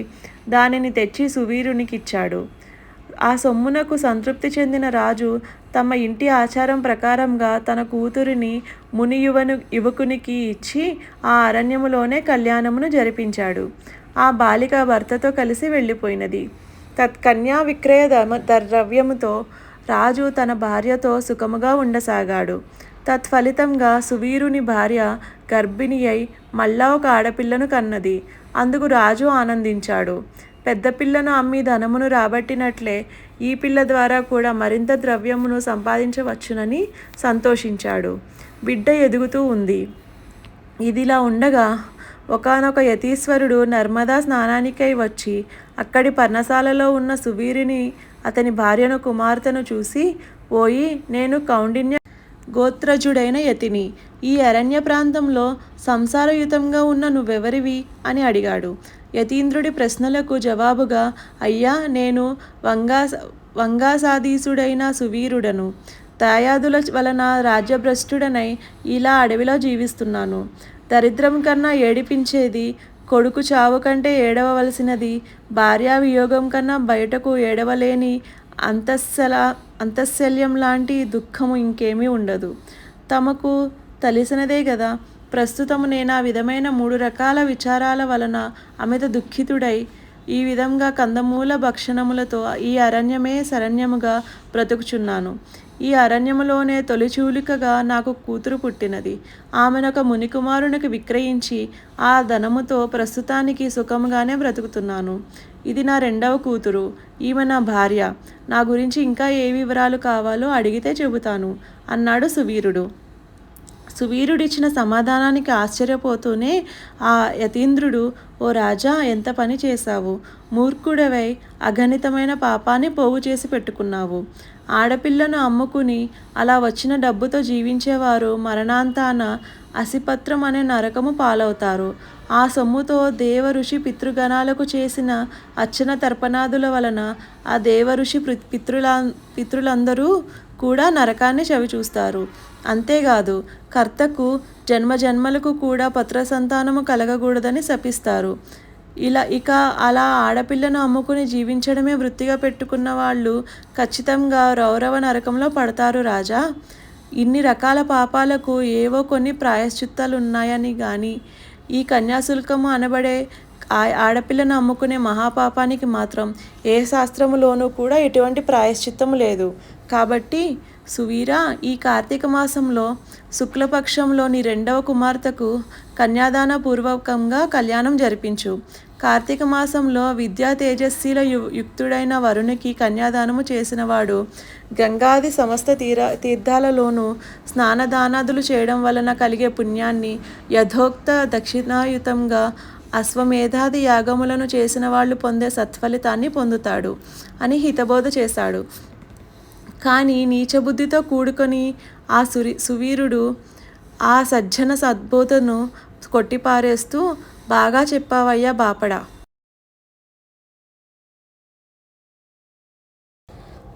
Speaker 1: దానిని తెచ్చి సువీరునికిచ్చాడు. ఆ సొమ్మునకు సంతృప్తి చెందిన రాజు తమ ఇంటి ఆచారం ప్రకారంగా తన కూతురిని ముని యువకునికి ఇచ్చి ఆ అరణ్యములోనే కళ్యాణమును జరిపించాడు. ఆ బాలిక భర్తతో కలిసి వెళ్ళిపోయినది. తత్కన్యా విక్రయ ద్రవ్యముతో రాజు తన భార్యతో సుఖముగా ఉండసాగాడు. తత్ఫలితంగా సువీరుని భార్య గర్భిణి అయి మళ్ళా ఒక ఆడపిల్లను కన్నది. అందుకు రాజు ఆనందించాడు. పెద్ద పిల్లను అమ్మి ధనమును రాబట్టినట్లే ఈ పిల్ల ద్వారా కూడా మరింత ద్రవ్యమును సంపాదించవచ్చునని సంతోషించాడు. బిడ్డ ఎదుగుతూ ఉంది. ఇదిలా ఉండగా ఒకానొక యతీశ్వరుడు నర్మదా స్నానానికై వచ్చి అక్కడి పర్ణశాలలో ఉన్న సువీరుని, అతని భార్యను, కుమార్తెను చూసి, ఓయి, నేను కౌండిన్య గోత్రజుడైన యతిని. ఈ అరణ్య ప్రాంతంలో సంసారయుతంగా ఉన్న నువ్వెవరివి అని అడిగాడు. యతీంద్రుడి ప్రశ్నలకు జవాబుగా, అయ్యా, నేను వంగాసాధీసుడైన సువీరుడను. దాయాదుల వలన రాజ్యభ్రష్టుడనై ఇలా అడవిలో జీవిస్తున్నాను. దరిద్రం కన్నా ఏడిపించేది కొడుకు చావు కంటే ఏడవలసినది, భార్యా వియోగం కన్నా బయటకు ఏడవలేని అంతఃశల అంతఃశల్యం లాంటి దుఃఖము ఇంకేమీ ఉండదు. తమకు తెలిసినదే గదా! ప్రస్తుతము నేనా విధమైన 3 రకాల విచారాల వలన అమిత దుఃఖితుడై ఈ విధంగా కందమూల భక్షణములతో ఈ అరణ్యమే శరణ్యముగా బ్రతుకుచున్నాను. ఈ అరణ్యములోనే తొలిచూలికగా నాకు కూతురు పుట్టినది. ఆమెనొక మునికుమారునికి విక్రయించి ఆ ధనముతో ప్రస్తుతానికి సుఖముగానే బ్రతుకుతున్నాను. ఇది నా 2వ కూతురు. ఈమె నా భార్య. నా గురించి ఇంకా ఏ వివరాలు కావాలో అడిగితే చెబుతాను అన్నాడు సువీరుడు. సువీరుడిచ్చిన సమాధానానికి ఆశ్చర్యపోతూనే ఆ యతీంద్రుడు, ఓ రాజా, ఎంత పని చేశావు! మూర్ఖుడవై అగణితమైన పాపాన్ని పోగు చేసి పెట్టుకున్నావు. ఆడపిల్లను అమ్ముకుని అలా వచ్చిన డబ్బుతో జీవించేవారు మరణాంతాన అసిపత్రం అనే నరకము పాలవుతారు. ఆ సొమ్ముతో దేవఋషి పితృగణాలకు చేసిన అర్చన తర్పణాదుల వలన ఆ దేవఋషి పితృలందరూ కూడా నరకాన్ని చవిచూస్తారు. అంతేకాదు, కర్తకు జన్మజన్మలకు కూడా పుత్ర సంతానము కలగకూడదని శపిస్తారు. ఇక అలా ఆడపిల్లను అమ్ముకుని జీవించడమే వృత్తిగా పెట్టుకున్న వాళ్ళు ఖచ్చితంగా రౌరవ నరకంలో పడతారు రాజా. ఇన్ని రకాల పాపాలకు ఏవో కొన్ని ప్రాయశ్చిత్తాలున్నాయని గాని ఈ కన్యాశుల్కము అనబడే ఆడపిల్లను అమ్ముకునే మహాపాపానికి మాత్రం ఏ శాస్త్రములోనూ కూడా ఎటువంటి ప్రాయశ్చిత్తము లేదు. కాబట్టి సువీరా, ఈ కార్తీక మాసంలో శుక్లపక్షంలో నీ 2వ కుమార్తెకు కన్యాదాన పూర్వకంగా కళ్యాణం జరిపించు. కార్తీక మాసంలో విద్యా తేజస్సుల యుక్తుడైన వరునికి కన్యాదానము చేసినవాడు గంగాది సమస్త తీర్థాలలోనూ స్నానదానాదులు చేయడం వలన కలిగే పుణ్యాన్ని యథోక్త దక్షిణాయుతంగా అశ్వమేధాది యాగములను చేసిన వాళ్ళు పొందే సత్ఫలితాన్ని పొందుతాడు అని హితబోధ చేశాడు. కానీ నీచబుద్ధితో కూడుకొని ఆ సువీరుడు ఆ సజ్జన సద్బోధను కొట్టిపారేస్తూ, బాగా చెప్పావయ్యా బాపడా.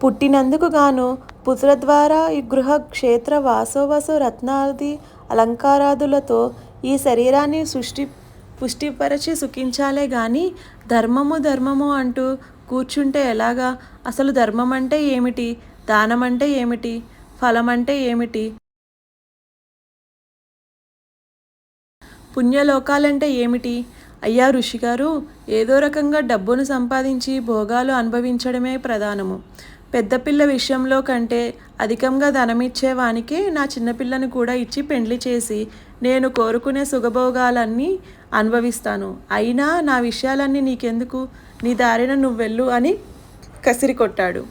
Speaker 1: పుట్టినందుకు గాను పుత్రద్వారా ఈ గృహ క్షేత్ర వాసోవసు రత్నాది అలంకారాదులతో ఈ శరీరాన్ని పుష్టిపరచి సుఖించాలే గాని ధర్మము అంటూ కూర్చుంటే ఎలాగా? అసలు ధర్మం అంటే ఏమిటి? దానం అంటే ఏమిటి? ఫలం అంటే ఏమిటి? పుణ్యలోకాలంటే ఏమిటి? అయ్యా ఋషిగారు, ఏదో రకంగా డబ్బును సంపాదించి భోగాలు అనుభవించడమే ప్రధానము. పెద్దపిల్ల విషయంలో కంటే అధికంగా ధనమిచ్చేవానికే నా చిన్నపిల్లను కూడా ఇచ్చి పెండ్లి చేసి నేను కోరుకునే సుఖభోగాలన్నీ అనుభవిస్తాను. అయినా నా విషయాలన్నీ నీకెందుకు? నీ దారిన నువ్వెళ్ళు అని కసిరికొట్టాడు.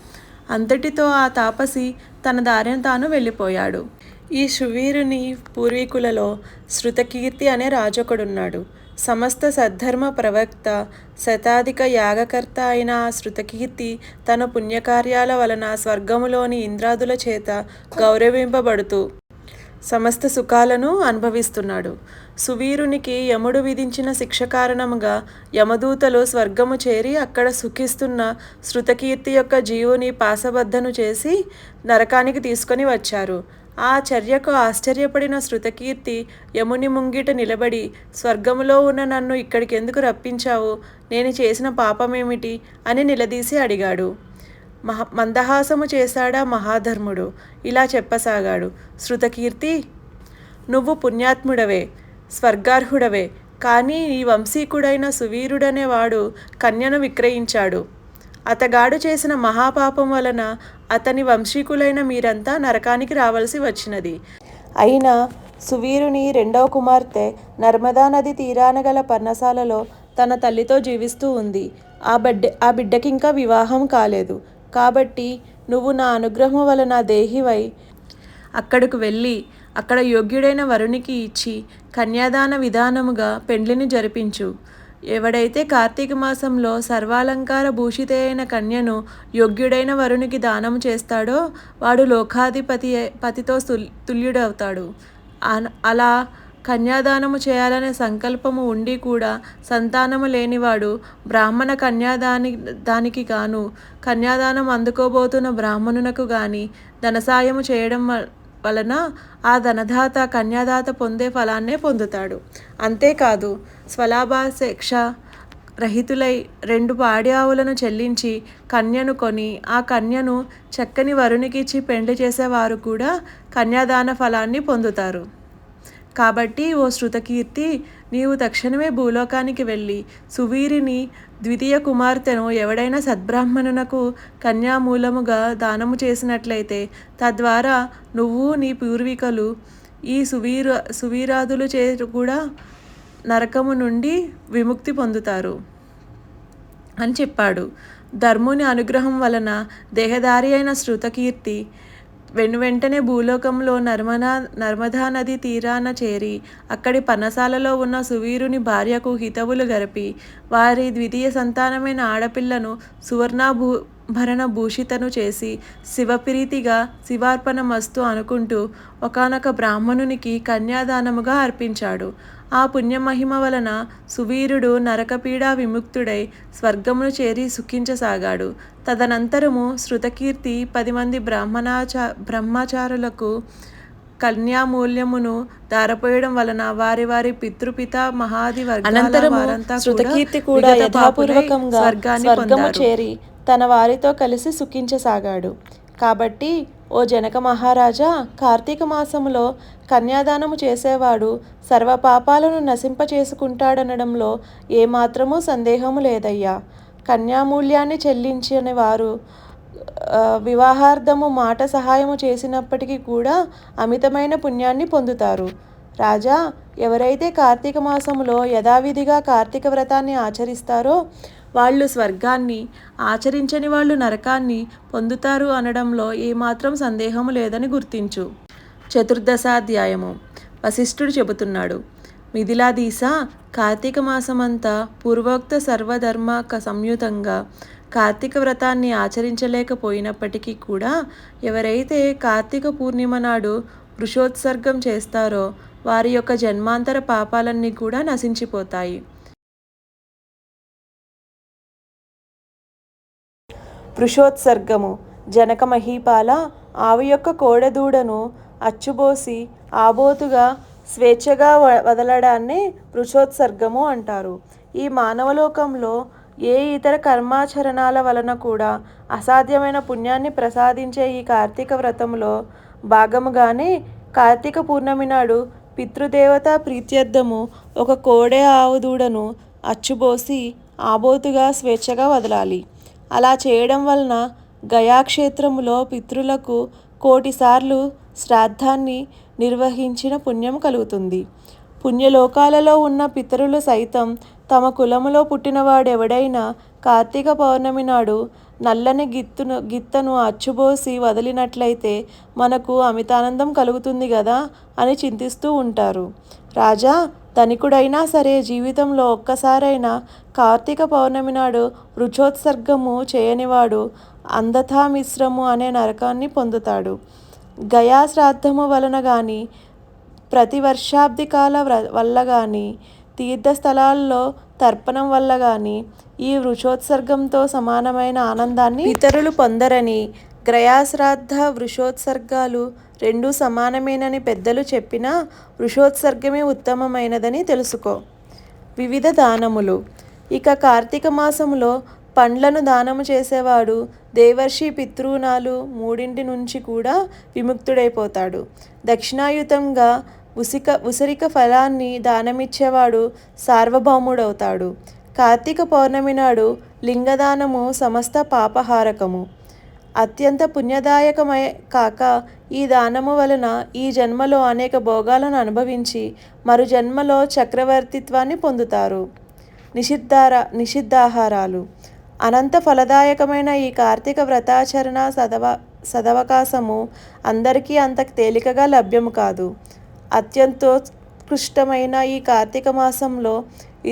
Speaker 1: అంతటితో ఆ తాపసి తన దారిన తాను వెళ్ళిపోయాడు. ఈ సువీరుని పూర్వీకులలో శృతకీర్తి అనే రాజొకడున్నాడు. సమస్త సద్ధర్మ ప్రవక్త, శతాధిక యాగకర్త అయిన ఆ శృతకీర్తి తన పుణ్యకార్యాల వలన స్వర్గములోని ఇంద్రాదుల చేత గౌరవింపబడుతూ సమస్త సుఖాలను అనుభవిస్తున్నాడు. సువీరునికి యముడు విధించిన శిక్ష కారణముగా యమదూతలు స్వర్గము చేరి అక్కడ సుఖిస్తున్న శృతకీర్తి యొక్క జీవుని పాశబద్ధను చేసి నరకానికి తీసుకొని వచ్చారు. ఆ చర్యకు ఆశ్చర్యపడిన శృతకీర్తి యముని ముంగిట నిలబడి, స్వర్గములో ఉన్న నన్ను ఇక్కడికి ఎందుకు రప్పించావు? నేను చేసిన పాపమేమిటి అని నిలదీసి అడిగాడు. మందహాసము చేశాడా మహాధర్ముడు. ఇలా చెప్పసాగాడు. శృతకీర్తి, నువ్వు పుణ్యాత్ముడవే, స్వర్గార్హుడవే. కానీ ఈ వంశీకుడైన సువీరుడనేవాడు కన్యను విక్రయించాడు. అతగాడు చేసిన మహాపాపం వలన అతని వంశీకులైన మీరంతా నరకానికి రావలసి వచ్చినది. అయినా సువీరుని 2వ కుమార్తె నర్మదా నది తీరాన గల పర్ణశాలలో తన తల్లితో జీవిస్తూ ఉంది. ఆ బిడ్డకింకా వివాహం కాలేదు. కాబట్టి నువ్వు నా అనుగ్రహం వలన దేహివై అక్కడకు వెళ్ళి అక్కడ యోగ్యుడైన వరునికి ఇచ్చి కన్యాదాన విధానముగా పెండ్లిని జరిపించు. ఎవడైతే కార్తీక మాసంలో సర్వాలంకార భూషితైన కన్యను యోగ్యుడైన వరునికి దానం చేస్తాడో వాడు లోకాధిపతితో తుల్యుడవుతాడు. అలా కన్యాదానము చేయాలనే సంకల్పము ఉండి కూడా సంతానము లేనివాడు బ్రాహ్మణ కన్యాదానికి గాను కన్యాదానం అందుకోబోతున్న బ్రాహ్మణునకు గాని ధనసాయము చేయడం వలన ఆ ధనదాత కన్యాదాత పొందే ఫలాన్నే పొందుతాడు. అంతేకాదు, స్వలాభాపేక్ష రహితులై 2 పాడి ఆవులను చెల్లించి కన్యను కొని ఆ కన్యను చక్కని వరునికిచ్చి పెండ్లి చేసేవారు కూడా కన్యాదాన ఫలాన్ని పొందుతారు. కాబట్టి ఓ శృతకీర్తి, నీవు తక్షణమే భూలోకానికి వెళ్ళి సువీరిని ద్వితీయ కుమార్తెను ఎవడైనా సద్బ్రాహ్మణునకు కన్యామూలముగా దానము చేసినట్లయితే తద్వారా నువ్వు నీ పూర్వీకులు ఈ సువీరాదులు చే కూడా నరకము నుండి విముక్తి పొందుతారు అని చెప్పాడు. ధర్ముని అనుగ్రహం వలన దేహధారి అయిన శృతకీర్తి వెంటనే భూలోకంలో నర్మదా నది తీరాన చేరి అక్కడి పనసాలలో ఉన్న సువీరుని భార్యకు హితవులు గరిపి వారి ద్వితీయ సంతానమైన ఆడపిల్లను సువర్ణాభరణ భూషితను చేసి శివప్రీతిగా శివార్పణమస్తు అనుకుంటూ ఒకానొక బ్రాహ్మణునికి కన్యాదానముగా అర్పించాడు. ఆ పుణ్యమహిమ వలన సువీరుడు నరకపీడా విముక్తుడై స్వర్గమును చేరి సుఖించసాగాడు. తదనంతరము శృతకీర్తి 10 మంది బ్రహ్మచారులకు కన్యామూల్యమును దారపోయడం వలన వారి వారి పితృపిత మహాది వర్గాల వారంతా శృతకీర్తి కూడా యథాపూర్వకంగా స్వర్గము చేరి తన వారితో కలిసి సుఖించసాగాడు. కాబట్టి ఓ జనక మహారాజా, కార్తీక మాసములో కన్యాదానము చేసేవాడు సర్వపాపాలను నశింపచేసుకుంటాడనడంలో ఏమాత్రమూ సందేహము లేదయ్యా. కన్యామూల్యాన్ని చెల్లించని వారు వివాహార్థము మాట సహాయము చేసినప్పటికీ కూడా అమితమైన పుణ్యాన్ని పొందుతారు. రాజా, ఎవరైతే కార్తీక మాసములో యథావిధిగా కార్తీక వ్రతాన్ని ఆచరిస్తారో వాళ్ళు స్వర్గాన్ని, ఆచరించని వాళ్ళు నరకాన్ని పొందుతారు అనడంలో ఏమాత్రం సందేహము లేదని గుర్తించు. 14వ వశిష్ఠుడు చెబుతున్నాడు. మిథిలాధీశ, కార్తీక మాసమంతా పూర్వోక్త సర్వధర్మ సంయుతంగా కార్తీక వ్రతాన్ని ఆచరించలేకపోయినప్పటికీ కూడా ఎవరైతే కార్తీక పూర్ణిమ నాడు వృషోత్సర్గం చేస్తారో వారి యొక్క జన్మాంతర పాపాలన్నీ కూడా నశించిపోతాయి. వృషోత్సర్గము. జనక మహీపాల, ఆవు యొక్క కోడెదూడను అచ్చుబోసి ఆబోతుగా స్వేచ్ఛగా వదలడాన్నే వృషోత్సర్గము అంటారు. ఈ మానవలోకంలో ఏ ఇతర కర్మాచరణాల వలన కూడా అసాధ్యమైన పుణ్యాన్ని ప్రసాదించే ఈ కార్తీక వ్రతంలో భాగముగానే కార్తీక పూర్ణమి నాడు పితృదేవత ప్రీత్యర్థము ఒక కోడె ఆవు దూడను అచ్చుబోసి ఆబోతుగా స్వేచ్ఛగా వదలాలి. అలా చేయడం వలన గయాక్షేత్రములో పితృలకు 1,000,000 సార్లు శ్రాద్ధాన్ని నిర్వహించిన పుణ్యం కలుగుతుంది. పుణ్యలోకాలలో ఉన్న పితరులు సైతం తమ కులములో పుట్టినవాడెవడైనా కార్తీక పౌర్ణమి నాడు నల్లని గిత్తను అచ్చుబోసి వదిలినట్లయితే మనకు అమితానందం కలుగుతుంది కదా అని చింతిస్తూ ఉంటారు. రాజా, ధనికుడైనా సరే జీవితంలో ఒక్కసారైనా కార్తీక పౌర్ణమి నాడు వృషోత్సర్గము చేయనివాడు అంధతామిశ్రము అనే నరకాన్ని పొందుతాడు. గయా శ్రాద్ధము వలన కానీ, ప్రతి వర్షాబ్దికాల వల్ల కానీ, తీర్థస్థలాల్లో తర్పణం వల్ల కానీ ఈ వృషోత్సర్గంతో సమానమైన ఆనందాన్ని ఇతరులు పొందరని, గ్రయాశ్రాద్ధ వృషోత్సర్గాలు రెండూ సమానమేనని పెద్దలు చెప్పినా వృషోత్సర్గమే ఉత్తమమైనదని తెలుసుకో. వివిధ దానములు. ఇక కార్తీక మాసములో పండ్లను దానము చేసేవాడు దేవర్షి పితృణాలు 3 నుంచి కూడా విముక్తుడైపోతాడు. దక్షిణాయుతంగా ఉసిరిక ఫలాన్ని దానమిచ్చేవాడు సార్వభౌముడవుతాడు. కార్తీక పౌర్ణమి నాడు లింగదానము సమస్త పాపహారకము, అత్యంత పుణ్యదాయకమే కాక ఈ దానము వలన ఈ జన్మలో అనేక భోగాలను అనుభవించి మరు జన్మలో చక్రవర్తిత్వాన్ని పొందుతారు. నిషిద్ధాహారాలు. అనంత ఫలదాయకమైన ఈ కార్తీక వ్రతాచరణ సదవకాశము అందరికీ అంత తేలికగా లభ్యము కాదు. అత్యంతోత్కృష్టమైన ఈ కార్తీక మాసంలో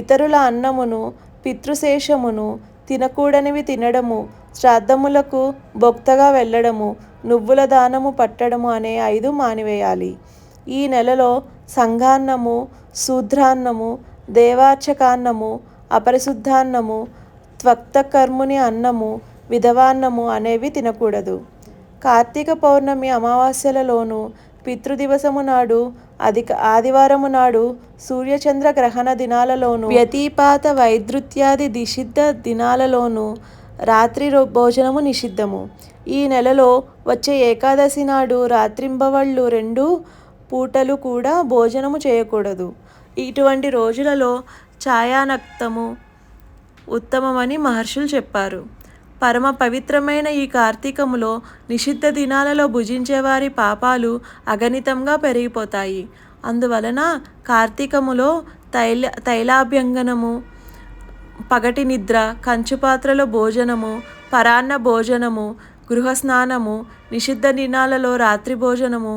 Speaker 1: ఇతరుల అన్నమును, పితృశేషమును, తినకూడనివి తినడము, శ్రాద్ధములకు భోక్తగా వెళ్ళడము, నువ్వుల దానము పట్టడము అనే 5 మానివేయాలి. ఈ నెలలో సంఘాన్నము, శూద్రాన్నము, దేవార్చకాన్నము, అపరిశుద్ధాన్నము, త్వక్తకర్ముని అన్నము, విధవాన్నము అనేవి తినకూడదు. కార్తీక పౌర్ణమి అమావాస్యలలోనూ పితృదివసము నాడు ఆదివారము నాడు సూర్యచంద్ర గ్రహణ దినాలలోను వ్యతిపాత వైద్యుత్యాది నిషిద్ధ దినాలలోను రాత్రి భోజనము నిషిద్ధము. ఈ నెలలో వచ్చే ఏకాదశి నాడు రాత్రింబవళ్ళు 2 పూటలు కూడా భోజనము చేయకూడదు. ఇటువంటి రోజులలో ఛాయానక్తము ఉత్తమమని మహర్షులు చెప్పారు. పరమ పవిత్రమైన ఈ కార్తీకములో నిషిద్ధ దినాలలో భుజించేవారి పాపాలు అగణితంగా పెరిగిపోతాయి. అందువలన కార్తీకములో తైలాభ్యంగనము, పగటి నిద్ర, కంచుపాత్రలో భోజనము, పరాన్న భోజనము, గృహస్నానము, నిషిద్ధ దినాలలో రాత్రి భోజనము,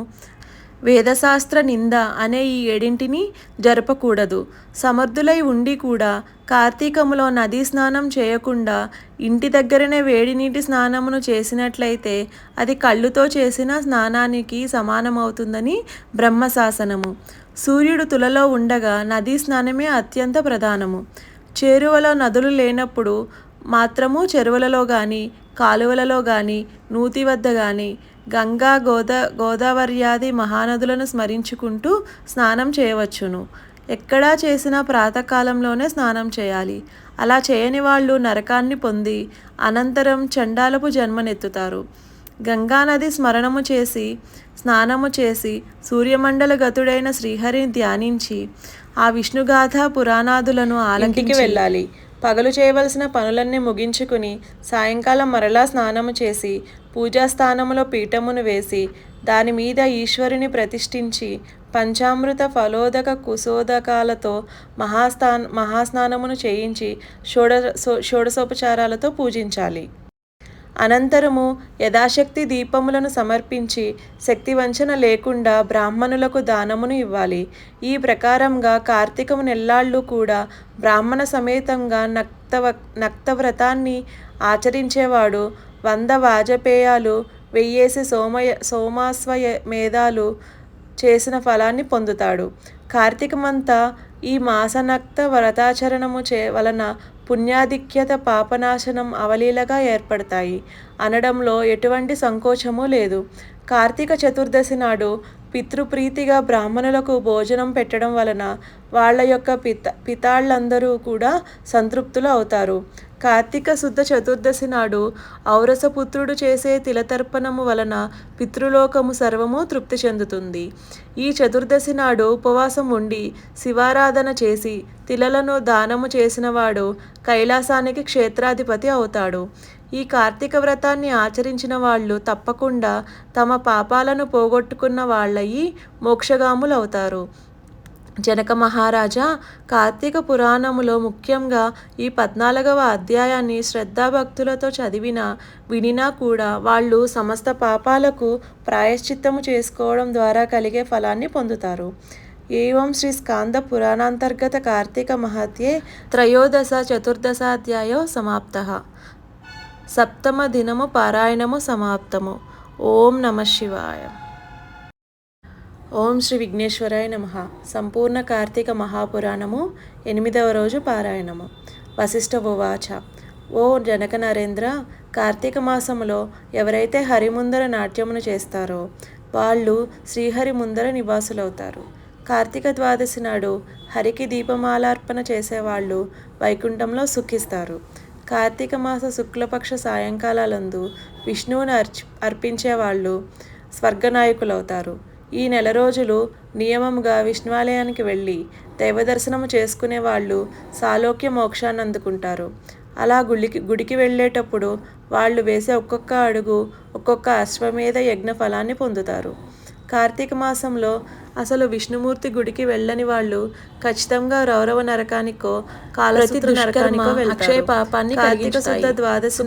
Speaker 1: వేదశాస్త్ర నింద అనే ఈ 7 జరపకూడదు. సమర్థులై ఉండి కూడా కార్తీకములో నదీ స్నానం చేయకుండా ఇంటి దగ్గరనే వేడి నీటి స్నానమును చేసినట్లయితే అది కళ్ళుతో చేసిన స్నానానికి సమానమవుతుందని బ్రహ్మశాసనము. సూర్యుడు తులలో ఉండగా నదీ స్నానమే అత్యంత ప్రధానము. చేరువలో నదులు లేనప్పుడు మాత్రము చెరువులలో కానీ, కాలువలలో కానీ, నూతి వద్ద కానీ గంగా, గోదావర్యాది మహానదులను స్మరించుకుంటూ స్నానం చేయవచ్చును. ఎక్కడా చేసినా ప్రాతకాలంలోనే స్నానం చేయాలి. అలా చేయని వాళ్ళు నరకాన్ని పొంది అనంతరం చండాలపు జన్మనెత్తుతారు. గంగానది స్మరణము చేసి స్నానము చేసి సూర్యమండల గతుడైన శ్రీహరిని ధ్యానించి ఆ విష్ణుగాథ పురాణాదులను ఆలంటికి వెళ్ళాలి. పగలు చేయవలసిన పనులన్నీ ముగించుకుని సాయంకాలం మరలా స్నానము చేసి పూజాస్థానములో పీఠమును వేసి దాని మీద ఈశ్వరుని ప్రతిష్ఠించి పంచామృత ఫలోదక కుశోదకాలతో మహాస్నానమును చేయించి షోడశోపచారాలతో పూజించాలి. అనంతరము యథాశక్తి దీపములను సమర్పించి శక్తి వంచన లేకుండా బ్రాహ్మణులకు దానమును ఇవ్వాలి. ఈ ప్రకారంగా కార్తీకము నెల్లాళ్ళు కూడా బ్రాహ్మణ సమేతంగా నక్తవ్రతాన్ని ఆచరించేవాడు 100 వాజపేయాలు 1000 సోమాశ్వమేధాలు చేసిన ఫలాన్ని పొందుతాడు. కార్తీకమంతా ఈ మాసనక్త వ్రతాచరణము వలన పుణ్యాధిక్యత, పాపనాశనం అవలీలగా ఏర్పడతాయి అనడంలో ఎటువంటి సంకోచము లేదు. కార్తీక చతుర్దశి నాడు పితృప్రీతిగా బ్రాహ్మణులకు భోజనం పెట్టడం వలన వాళ్ళ యొక్క పితాళ్ళందరూ కూడా సంతృప్తులు అవుతారు. కార్తీక శుద్ధ చతుర్దశి నాడు ఔరసపుత్రుడు చేసే తిలతర్పణము వలన పితృలోకము సర్వము తృప్తి చెందుతుంది. ఈ చతుర్దశి నాడు ఉపవాసం ఉండి శివారాధన చేసి తిలలను దానము చేసినవాడు కైలాసానికి క్షేత్రాధిపతి అవుతాడు. ఈ కార్తీక వ్రతాన్ని ఆచరించిన వాళ్ళు తప్పకుండా తమ పాపాలను పోగొట్టుకున్న వాళ్ళయి మోక్షగాములవుతారు. జనక మహారాజా, కార్తీక పురాణములో ముఖ్యంగా ఈ 14వ అధ్యాయాన్ని శ్రద్ధాభక్తులతో వినినా కూడా వాళ్ళు సమస్త పాపాలకు ప్రాయశ్చిత్తము చేసుకోవడం ద్వారా కలిగే ఫలాన్ని పొందుతారు. ఏవం శ్రీ స్కాంద పురాణాంతర్గత కార్తీక మహాత్యే త్రయోదశ చతుర్దశాధ్యాయో సమాప్తః. 7వ దినము పారాయణము సమాప్తము. ఓం నమః శివాయ. ఓం శ్రీ విఘ్నేశ్వరాయ నమః. సంపూర్ణ కార్తీక మహాపురాణము 8వ రోజు పారాయణము. వశిష్ఠ ఉవాచ. ఓ జనక నరేంద్ర, కార్తీక మాసములో ఎవరైతే హరి ముందర నాట్యమును చేస్తారో వాళ్ళు శ్రీహరి ముందర నివాసులవుతారు. కార్తీక ద్వాదశి నాడు హరికి దీపమాలార్పణ చేసేవాళ్ళు వైకుంఠంలో సుఖిస్తారు. కార్తీక మాస శుక్లపక్ష సాయంకాలాలందు విష్ణువుని అర్పించేవాళ్ళు స్వర్గనాయకులవుతారు. ఈ నెల రోజులు నియమముగా విష్ణువాలయానికి వెళ్ళి దైవదర్శనము చేసుకునే వాళ్ళు సాలోక్య మోక్షాన్ని అందుకుంటారు. అలా గుడికి వెళ్ళేటప్పుడు వాళ్ళు వేసే ఒక్కొక్క అడుగు ఒక్కొక్క అశ్వమేధ యజ్ఞ ఫలాన్ని పొందుతారు. కార్తీక మాసంలో అసలు విష్ణుమూర్తి గుడికి వెళ్ళని వాళ్ళు ఖచ్చితంగా రౌరవ నరకానికో కాలసూత్ర నరకానికో వెళ్తారు. కార్తీక శుద్ధ ద్వాదశి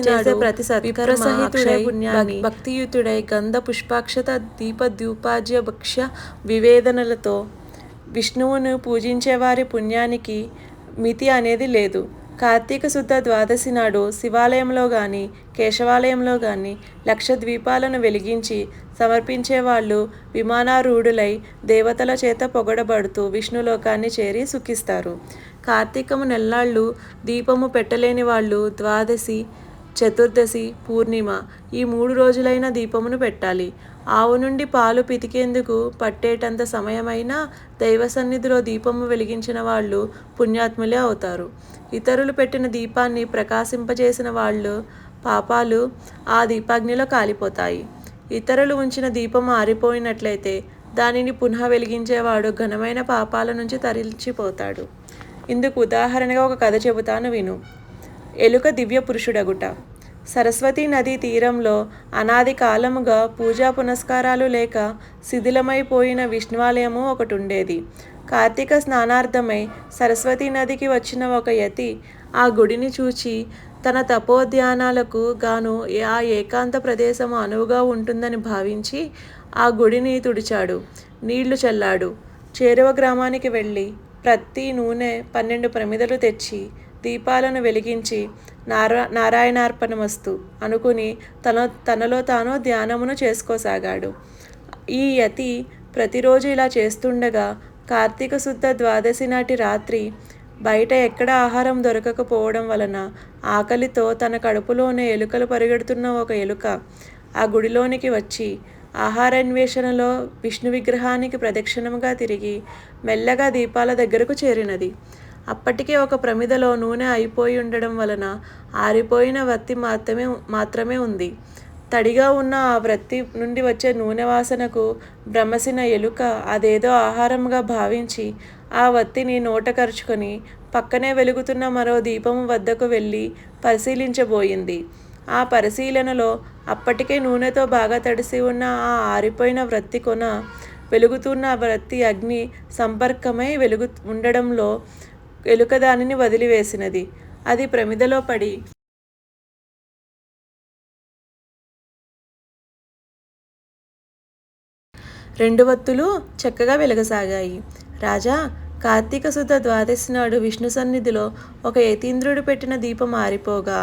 Speaker 1: నాడు ప్రతి సత్కర్మ అక్షయ పుణ్యాన్ని భక్తియుతుడై గంధ పుష్పాక్షత దీప ద్యూపాజ్య భక్ష్య వివేదనలతో విష్ణువును పూజించేవారి పుణ్యానికి మితి అనేది లేదు. కార్తీక శుద్ధ ద్వాదశి నాడు శివాలయంలో కానీ కేశవాలయంలో కానీ 1,00,000 ద్వీపాలను వెలిగించి సమర్పించేవాళ్ళు విమానారూఢులై దేవతల చేత పొగడబడుతూ విష్ణులోకాన్ని చేరి సుఖిస్తారు. కార్తీకము నెల్లాళ్ళు దీపము పెట్టలేని వాళ్ళు ద్వాదశి, చతుర్దశి, పూర్ణిమ ఈ 3 రోజులైన దీపమును పెట్టాలి. ఆవు నుండి పాలు పితికేందుకు పట్టేటంత సమయమైనా దైవ సన్నిధిలో దీపము వెలిగించిన వాళ్ళు పుణ్యాత్ములే అవుతారు. ఇతరులు పెట్టిన దీపాన్ని ప్రకాశింపజేసిన వాళ్ళు పాపాలు ఆ దీపాగ్నిలో కాలిపోతాయి. ఇతరులు ఉంచిన దీపము ఆరిపోయినట్లయితే దానిని పునః వెలిగించేవాడు ఘనమైన పాపాల నుంచి తరించిపోతాడు. ఇందుకు ఉదాహరణగా ఒక కథ చెబుతాను విను. ఎలుక దివ్య పురుషుడగుట. సరస్వతీ నదీ తీరంలో అనాది కాలముగా పూజా పునస్కారాలు లేక శిథిలమైపోయిన విష్ణువాలయము ఒకటి ఉండేది. కార్తీక స్నానార్థమై సరస్వతీ నదికి వచ్చిన ఒక యతి ఆ గుడిని చూచి తన తపోధ్యానాలకు గాను ఆ ఏకాంత ప్రదేశము అనువుగా ఉంటుందని భావించి ఆ గుడిని తుడిచాడు, నీళ్లు చల్లాడు. చేరువ గ్రామానికి వెళ్ళి ప్రతి నూనె 12 ప్రమిదలు తెచ్చి దీపాలను వెలిగించి నారాయణార్పణమస్తు అనుకుని తనలో తాను ధ్యానమును చేసుకోసాగాడు. ఈ యతి ప్రతిరోజు ఇలా చేస్తుండగా కార్తీక శుద్ధ ద్వాదశి నాటి రాత్రి బయట ఎక్కడ ఆహారం దొరకకపోవడం వలన ఆకలితో తన కడుపులోనే ఎలుకలు పరిగెడుతున్న ఒక ఎలుక ఆ గుడిలోనికి వచ్చి ఆహారాన్వేషణలో విష్ణు విగ్రహానికి ప్రదక్షిణముగా తిరిగి మెల్లగా దీపాల దగ్గరకు చేరినది. అప్పటికే ఒక ప్రమిదలో నూనె అయిపోయి ఉండడం వలన ఆరిపోయిన వత్తి మాత్రమే ఉంది. తడిగా ఉన్న ఆ వత్తి నుండి వచ్చే నూనె వాసనకు భ్రమసిన ఎలుక అదేదో ఆహారంగా భావించి ఆ వత్తిని నోట కరుచుకొని పక్కనే వెలుగుతున్న మరో దీపము వద్దకు వెళ్ళి పరిశీలించబోయింది. ఆ పరిశీలనలో అప్పటికే నూనెతో బాగా తడిసి ఉన్న ఆ ఆరిపోయిన వత్తి కొన వెలుగుతున్న వత్తి అగ్ని సంపర్కమై ఉండడంలో ఎలుక దానిని వదిలివేసినది. అది ప్రమిదలో పడి 2 వత్తులు చక్కగా వెలగసాగాయి. రాజా, కార్తీక శుద్ధ ద్వాదశి నాడు విష్ణు సన్నిధిలో ఒక యతీంద్రుడు పెట్టిన దీపం ఆరిపోగా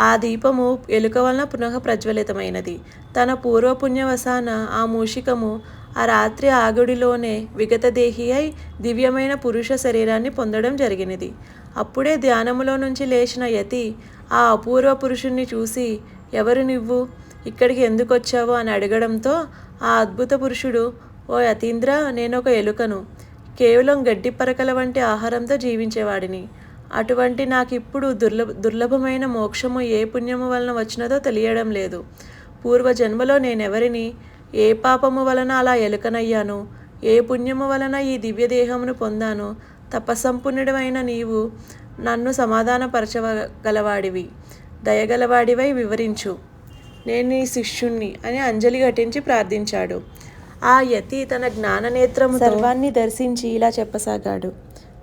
Speaker 1: ఆ దీపము ఎలుక వలన పునః ప్రజ్వలితమైనది. తన పూర్వపుణ్యవశాన ఆ మూషికము ఆ రాత్రి ఆగుడిలోనే విగతదేహి అయి దివ్యమైన పురుష శరీరాన్ని పొందడం జరిగినది. అప్పుడే ధ్యానములో నుంచి లేచిన యతి ఆ అపూర్వ పురుషుణ్ణి చూసి, ఎవరు నువ్వు, ఇక్కడికి ఎందుకు వచ్చావు అని అడగడంతో ఆ అద్భుత పురుషుడు, ఓ యతీంద్ర, నేనొక ఎలుకను. కేవలం గడ్డి పరకల వంటి ఆహారంతో జీవించేవాడిని. అటువంటి నాకిప్పుడు దుర్లభమైన మోక్షము ఏ పుణ్యము వలన వచ్చినదో తెలియడం లేదు. పూర్వజన్మలో నేనెవరిని, ఏ పాపము వలన అలా ఎలుకనయ్యాను, ఏ పుణ్యము వలన ఈ దివ్యదేహమును పొందాను. తపస్సంపన్నుడవైన నీవు నన్ను సమాధానపరచగలవాడివి, దయగలవాడివై వివరించు, నేను నీ శిష్యుణ్ణి అని అంజలి ఘటించి ప్రార్థించాడు. ఆ యతి తన జ్ఞాననేత్రము సర్వాన్ని దర్శించి ఇలా చెప్పసాగాడు.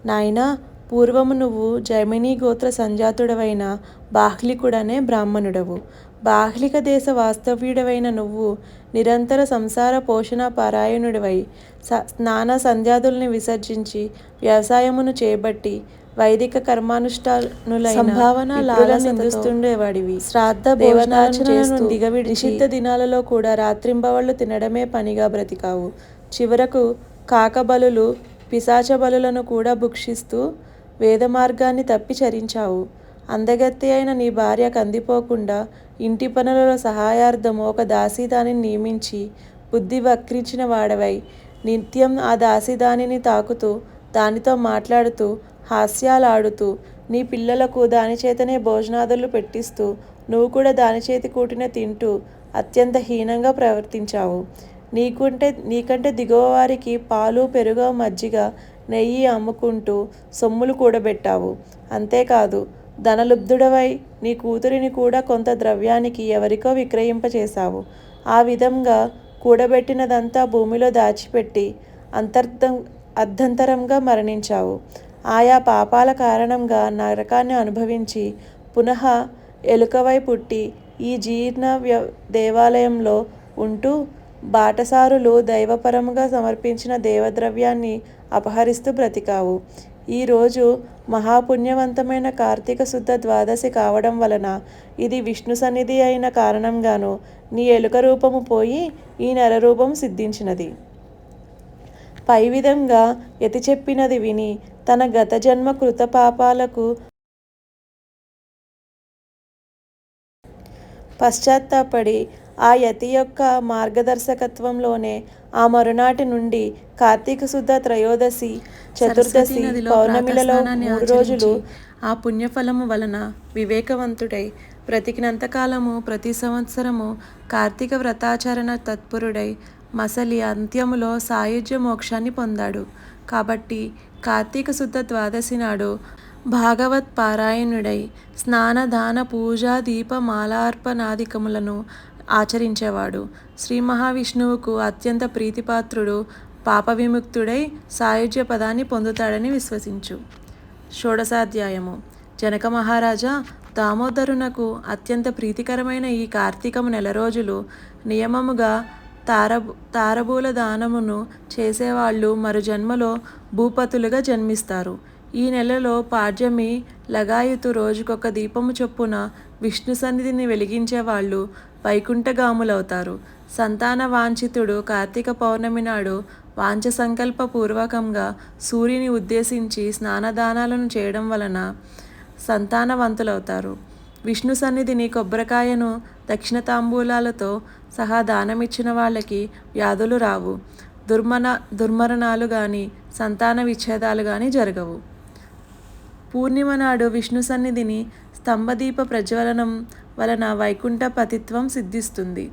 Speaker 1: నాయనా, పూర్వము నువ్వు జైమినీ గోత్ర సంజాతుడవైన బాహ్లికుడనే బ్రాహ్మణుడవు. బాహ్లిక దేశ వాస్తవ్యుడవైన నువ్వు నిరంతర సంసార పోషణ పారాయణుడివై స్నాన సంధ్యాదుల్ని విసర్జించి వ్యవసాయమును చేపట్టి వైదిక కర్మానుష్ఠానులైన సంభావన నిందిస్తుండేవాడివి. శ్రాద్ధ భోజనార్చనలను దిగవిడి నిషిద్ధ దినాలలో కూడా రాత్రింబవళ్ళు తినడమే పనిగా బ్రతికావు. చివరకు కాకబలులు, పిశాచ బలులను కూడా భుక్షిస్తూ వేద మార్గాన్ని తప్పి చరించావు. అందగత్తె అయిన నీ భార్య కందిపోకుండా ఇంటి పనులలో సహాయార్థం ఒక దాసీదానిని నియమించి బుద్ధి వక్రించిన వాడవై నిత్యం ఆ దాసీదానిని తాకుతూ దానితో మాట్లాడుతూ హాస్యాలాడుతూ నీ పిల్లలకు దాని చేతనే భోజనాదులు పెట్టిస్తూ నువ్వు కూడా దాని చేతి కూటిన తింటూ అత్యంత హీనంగా ప్రవర్తించావు. నీకంటే దిగువ వారికి పాలు, పెరుగు, మజ్జిగ, నెయ్యి అమ్ముకుంటూ సొమ్ములు కూడబెట్టావు. అంతేకాదు, ధనలుబ్ధుడవై నీ కూతురిని కూడా కొంత ద్రవ్యానికి ఎవరికో విక్రయింపచేశావు. ఆ విధంగా కూడబెట్టినదంతా భూమిలో దాచిపెట్టి అర్ధంతరంగా మరణించావు. ఆయా పాపాల కారణంగా నరకాన్ని అనుభవించి పునః ఎలుకవై పుట్టి ఈ జీర్ణ దేవాలయంలో ఉంటూ బాటసారులు దైవపరముగా సమర్పించిన దేవద్రవ్యాన్ని అపహరిస్తూ బ్రతికావు. ఈరోజు మహాపుణ్యవంతమైన కార్తీక శుద్ధ ద్వాదశి కావడం వలన ఇది విష్ణు సన్నిధి అయిన కారణంగాను నీ ఎలుక రూపము పోయి ఈ నరరూపం సిద్ధించినది. పై విధంగా యతి చెప్పినది విని తన గత జన్మ కృత పాపాలకు పశ్చాత్తాపడి ఆ యతి యొక్క మార్గదర్శకత్వంలోనే ఆ మరునాటి నుండి కార్తీక శుద్ధ త్రయోదశి, చతుర్దశి, పౌర్ణమిలలో 3 రోజులు ఆ పుణ్యఫలము వలన వివేకవంతుడై బ్రతికినంతకాలము ప్రతి సంవత్సరము కార్తీక వ్రతాచరణ తత్పరుడై మసలి అంత్యములో సాయుజ్య మోక్షాన్ని పొందాడు. కాబట్టి కార్తీక శుద్ధ ద్వాదశి నాడు భాగవత్ పారాయణుడై స్నాన దాన పూజా దీప మాలార్పణాదికములను ఆచరించేవాడు. శ్రీ మహావిష్ణువుకు అత్యంత ప్రీతిపాత్రుడు, పాప విముక్తుడై సాయుజ్య పదాన్ని పొందుతాడని విశ్వసించు. షోడశాధ్యాయము. జనక మహారాజా, దామోదరునకు అత్యంత ప్రీతికరమైన ఈ కార్తీకము నెల రోజులు నియమముగా తారబూల దానమును చేసేవాళ్ళు మరు జన్మలో భూపతులుగా జన్మిస్తారు. ఈ నెలలో పాడ్యమి లగాయతు రోజుకొక దీపము చొప్పున విష్ణు సన్నిధిని వెలిగించేవాళ్ళు వైకుంఠగాములవుతారు. సంతాన వాంఛితుడు కార్తీక పౌర్ణమి నాడు వాంఛ సంకల్ప పూర్వకంగా సూర్యుని ఉద్దేశించి స్నానదానాలను చేయడం వలన సంతానవంతులవుతారు. విష్ణు సన్నిధిని కొబ్బరికాయను దక్షిణ తాంబూలాలతో సహా దానమిచ్చిన వాళ్ళకి వ్యాధులు రావు, దుర్మరణాలు కానీ సంతాన విచ్ఛేదాలు కానీ జరగవు. పూర్ణిమ నాడు విష్ణు సన్నిధిని స్తంభదీప ప్రజ్వలనం వలన వైకుంఠ పతిత్వం సిద్ధిస్తుంది.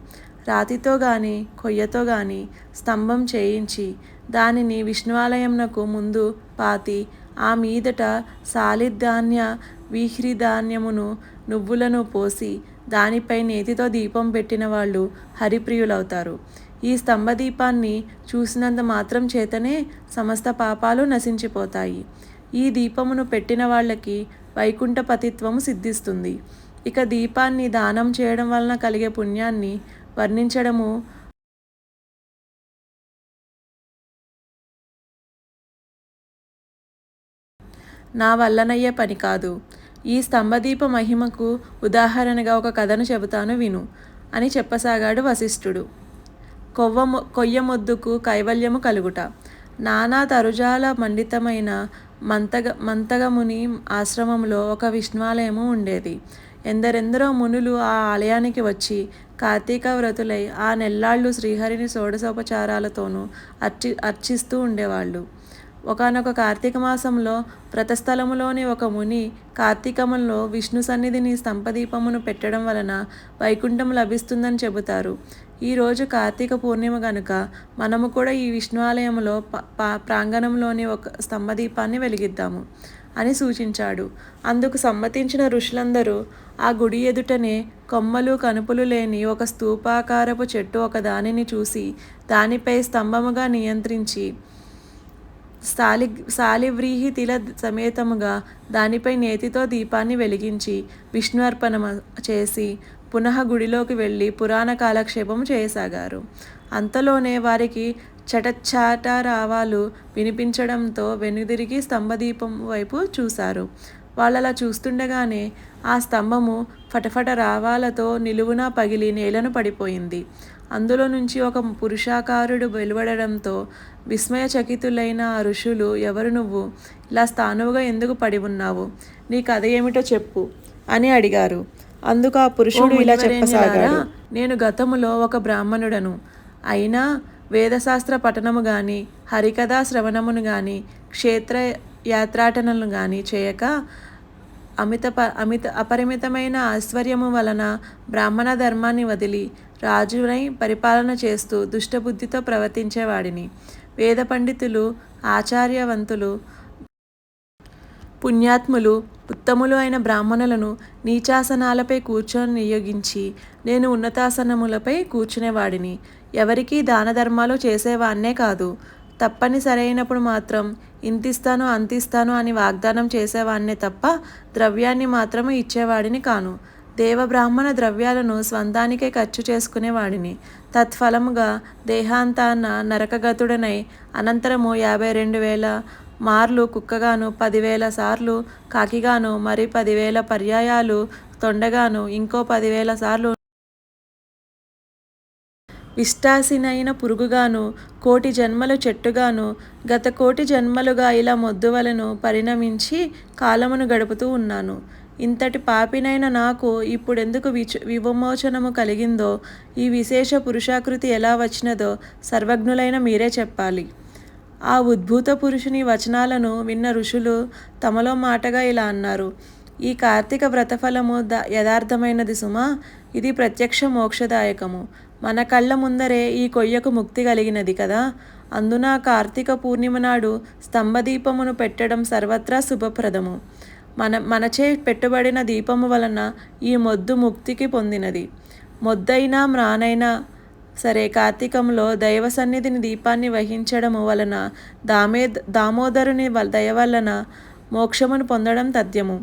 Speaker 1: రాతితో కానీ కొయ్యతో కానీ స్తంభం చేయించి దానిని విష్ణువాలయంనకు ముందు పాతి ఆ మీదట సాలిధాన్య వీహ్రిధాన్యమును నువ్వులను పోసి దానిపై నేతితో దీపం పెట్టిన వాళ్ళు హరిప్రియులవుతారు. ఈ స్తంభదీపాన్ని చూసినంత మాత్రం చేతనే సమస్త పాపాలు నశించిపోతాయి. ఈ దీపమును పెట్టిన వాళ్ళకి వైకుంఠ పతిత్వము సిద్ధిస్తుంది. ఇక దీపాన్ని దానం చేయడం వలన కలిగే పుణ్యాన్ని వర్ణించడము నా వల్లనయ్యే పని కాదు. ఈ స్తంభదీప మహిమకు ఉదాహరణగా ఒక కథను చెబుతాను విను అని చెప్పసాగాడు వశిష్ఠుడు. కొయ్యమొద్దుకు కైవల్యము కలుగుట. నానా తరుజాల మండితమైన మంతగముని ఆశ్రమంలో ఒక విష్ణువాలయము ఉండేది. ఎందరెందరో మునులు ఆ ఆలయానికి వచ్చి కార్తీక వ్రతులై ఆ నెల్లాళ్ళు శ్రీహరిని షోడశోపచారాలతోనూ అర్చిస్తూ ఉండేవాళ్ళు. ఒకానొక కార్తీక మాసంలో వ్రతస్థలములోని ఒక ముని కార్తీకములో విష్ణు సన్నిధిని స్తంభదీపమును పెట్టడం వలన వైకుంఠం లభిస్తుందని చెబుతారు. ఈరోజు కార్తీక పూర్ణిమ గనుక మనము కూడా ఈ విష్ణువాలయంలో ప్రాంగణంలోని ఒక స్తంభదీపాన్ని వెలిగిద్దాము అని సూచించాడు. అందుకు సమ్మతించిన ఋషులందరూ ఆ గుడి ఎదుటనే కొమ్మలు కనుపులు లేని ఒక స్తూపాకారపు చెట్టు ఒక దానిని చూసి దానిపై స్తంభముగా నియంత్రించి శాలివ్రీహి తిల సమేతముగా దానిపై నేతితో దీపాన్ని వెలిగించి విష్ణు అర్పణ చేసి పునః గుడిలోకి వెళ్ళి పురాణ కాలక్షేపము చేయసాగారు. అంతలోనే వారికి చటచాటరావాలు వినిపించడంతో వెనుదిరిగి స్తంభదీపం వైపు చూశారు. వాళ్ళలా చూస్తుండగానే ఆ స్తంభము ఫటఫట రావాలతో నిలువునా పగిలి నేలను పడిపోయింది. అందులో నుంచి ఒక పురుషాకారుడు వెలువడడంతో విస్మయచకితులైన ఆ ఋషులు, ఎవరు నువ్వు? ఇలా స్థానువుగా ఎందుకు పడి ఉన్నావు? నీ కథ ఏమిటో చెప్పు అని అడిగారు. అందుకు ఆ పురుషుడు ఇలా చెప్పసాగాడు. నేను గతములో ఒక బ్రాహ్మణుడను. అయినా వేదశాస్త్ర పఠనము గాని హరికథా శ్రవణమును గాని క్షేత్ర యాత్రాటనలను గాని చేయక అపరిమితమైన ఐశ్వర్యము వలన బ్రాహ్మణ ధర్మాన్ని వదిలి రాజునై పరిపాలన చేస్తూ దుష్టబుద్ధితో ప్రవర్తించేవాడిని. వేద పండితులు, ఆచార్యవంతులు, పుణ్యాత్ములు, ఉత్తములు అయిన బ్రాహ్మణులను నీచాసనాలపై కూర్చొని నియోగించి నేను ఉన్నతాసనములపై కూర్చునేవాడిని. ఎవరికీ దాన ధర్మాలు చేసేవాన్నే కాదు. తప్పని సరైనప్పుడు మాత్రం ఇంతిస్తాను అంతిస్తాను అని వాగ్దానం చేసేవాన్నే తప్ప ద్రవ్యాన్ని మాత్రము ఇచ్చేవాడిని కాను. దేవబ్రాహ్మణ ద్రవ్యాలను స్వంతానికే ఖర్చు చేసుకునేవాడిని. తత్ఫలముగా దేహాంతాన నరకగతుడనై అనంతరము 52,000 మార్లు కుక్కగాను, 10,000 సార్లు కాకిగాను, మరి 10,000 పర్యాయాలు తొండగాను, ఇంకో 10,000 సార్లు విష్టాసినైన పురుగుగాను, 1,000,000 జన్మలు చెట్టుగాను, గత 1,000,000 జన్మలుగా ఇలా మొద్దువలను పరిణమించి కాలమును గడుపుతూ ఉన్నాను. ఇంతటి పాపినైన నాకు ఇప్పుడెందుకు విమోచనము కలిగిందో, ఈ విశేష పురుషాకృతి ఎలా వచ్చినదో సర్వజ్ఞులైన మీరే చెప్పాలి. ఆ ఉద్భూత పురుషుని వచనాలను విన్న ఋషులు తమలో మాటగా ఇలా అన్నారు. ఈ కార్తీక వ్రతఫలము యథార్థమైనది సుమా. ఇది ప్రత్యక్ష మోక్షదాయకము. మన కళ్ళ ముందరే ఈ కొయ్యకు ముక్తి కలిగినది కదా. అందున కార్తీక పూర్ణిమ నాడు స్తంభదీపమును పెట్టడం సర్వత్రా శుభప్రదము. మనచే పెట్టుబడిన దీపము వలన ఈ మొద్దు ముక్తికి పొందినది. మొద్దైనా మ్రానైనా సరే కార్తీకంలో దైవ సన్నిధిని దీపాన్ని వహించడము వలన దామోదరుని దయ వలన మోక్షమును పొందడం తథ్యము.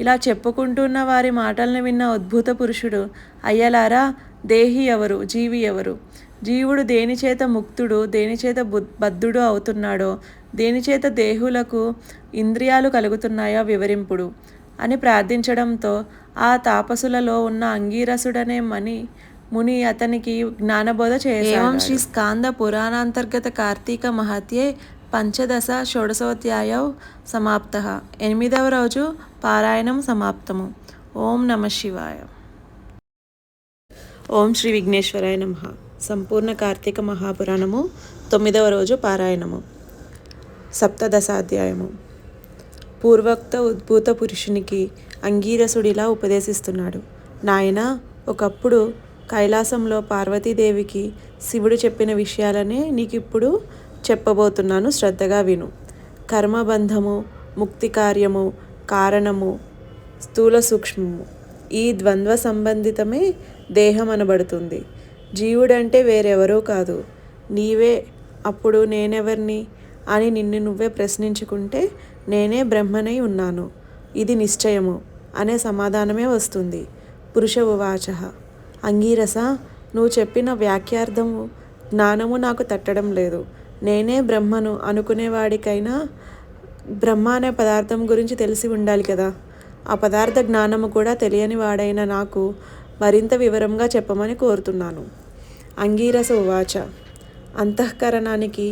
Speaker 1: ఇలా చెప్పుకుంటున్న వారి మాటలను విన్న ఉద్భూత పురుషుడు, అయ్యలారా, దేహి ఎవరు, జీవి ఎవరు? జీవుడు దేనిచేత ముక్తుడు, దేనిచేత బద్ధుడు అవుతున్నాడో, దేనిచేత దేహులకు ఇంద్రియాలు కలుగుతున్నాయో వివరింపుడు అని ప్రార్థించడంతో ఆ తాపసులలో ఉన్న అంగీరసుడనే ముని అతనికి జ్ఞానబోధ చేశాడు. ఏవం శ్రీ స్కాంద పురాణాంతర్గత కార్తీక మహత్యే పంచదశ షోడశోధ్యాయౌ సమాప్తః. 8వ రోజు పారాయణం సమాప్తము. ఓం నమః శివాయ. ఓం శ్రీ విఘ్నేశ్వరాయ నమః. సంపూర్ణ కార్తీక మహాపురాణము 9వ రోజు పారాయణము. సప్తదశాధ్యాయము. పూర్వోక్త ఉద్భూత పురుషునికి అంగీరసుడిలా ఉపదేశిస్తున్నాడు. నాయనా, ఒకప్పుడు కైలాసంలో పార్వతీదేవికి శివుడు చెప్పిన విషయాలనే నీకిప్పుడు చెప్పబోతున్నాను, శ్రద్ధగా విను. కర్మబంధము, ముక్తి కార్యము, కారణము, స్థూల సూక్ష్మము, ఈ ద్వంద్వ సంబంధితమే దేహం అనబడుతుంది. జీవుడంటే వేరెవరూ కాదు, నీవే. అప్పుడు నేనెవర్ని అని నిన్ను నువ్వే ప్రశ్నించుకుంటే నేనే బ్రహ్మనై ఉన్నాను, ఇది నిశ్చయము అనే సమాధానమే వస్తుంది. పురుష ఉవాచ. అంగీరస, నువ్వు చెప్పిన వాక్యార్థము జ్ఞానము నాకు తట్టడం లేదు. నేనే బ్రహ్మను అనుకునేవాడికైనా బ్రహ్మ అనే పదార్థం గురించి తెలిసి ఉండాలి కదా. ఆ పదార్థ జ్ఞానము కూడా తెలియని వాడైన నాకు మరింత వివరంగా చెప్పమని కోరుతున్నాను. అంగీరస ఉవాచ. అంతఃకరణానికి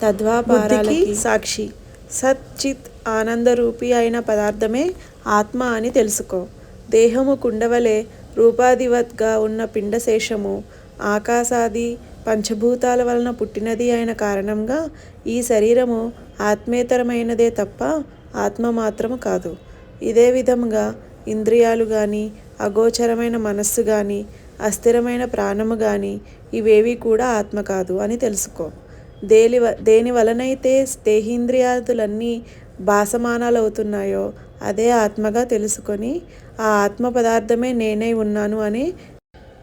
Speaker 1: తద్వాపారాలకి సాక్షి సత్ చిత్ ఆనందరూపి అయిన పదార్థమే ఆత్మ అని తెలుసుకో. దేహము కుండవలే రూపాధివత్గా ఉన్న పిండశేషము ఆకాశాది పంచభూతాల వలన పుట్టినది అయిన కారణంగా ఈ శరీరము ఆత్మేతరమైనదే తప్ప ఆత్మ మాత్రము కాదు. ఇదే విధంగా ఇంద్రియాలు కానీ, అగోచరమైన మనస్సు కానీ, అస్థిరమైన ప్రాణము కానీ ఇవేవి కూడా ఆత్మ కాదు అని తెలుసుకో. దేని వలనైతే దేహీంద్రియాదులన్నీ భాసమానాలవుతున్నాయో అదే ఆత్మగా తెలుసుకొని ఆ ఆత్మ పదార్థమే నేనై ఉన్నాను అని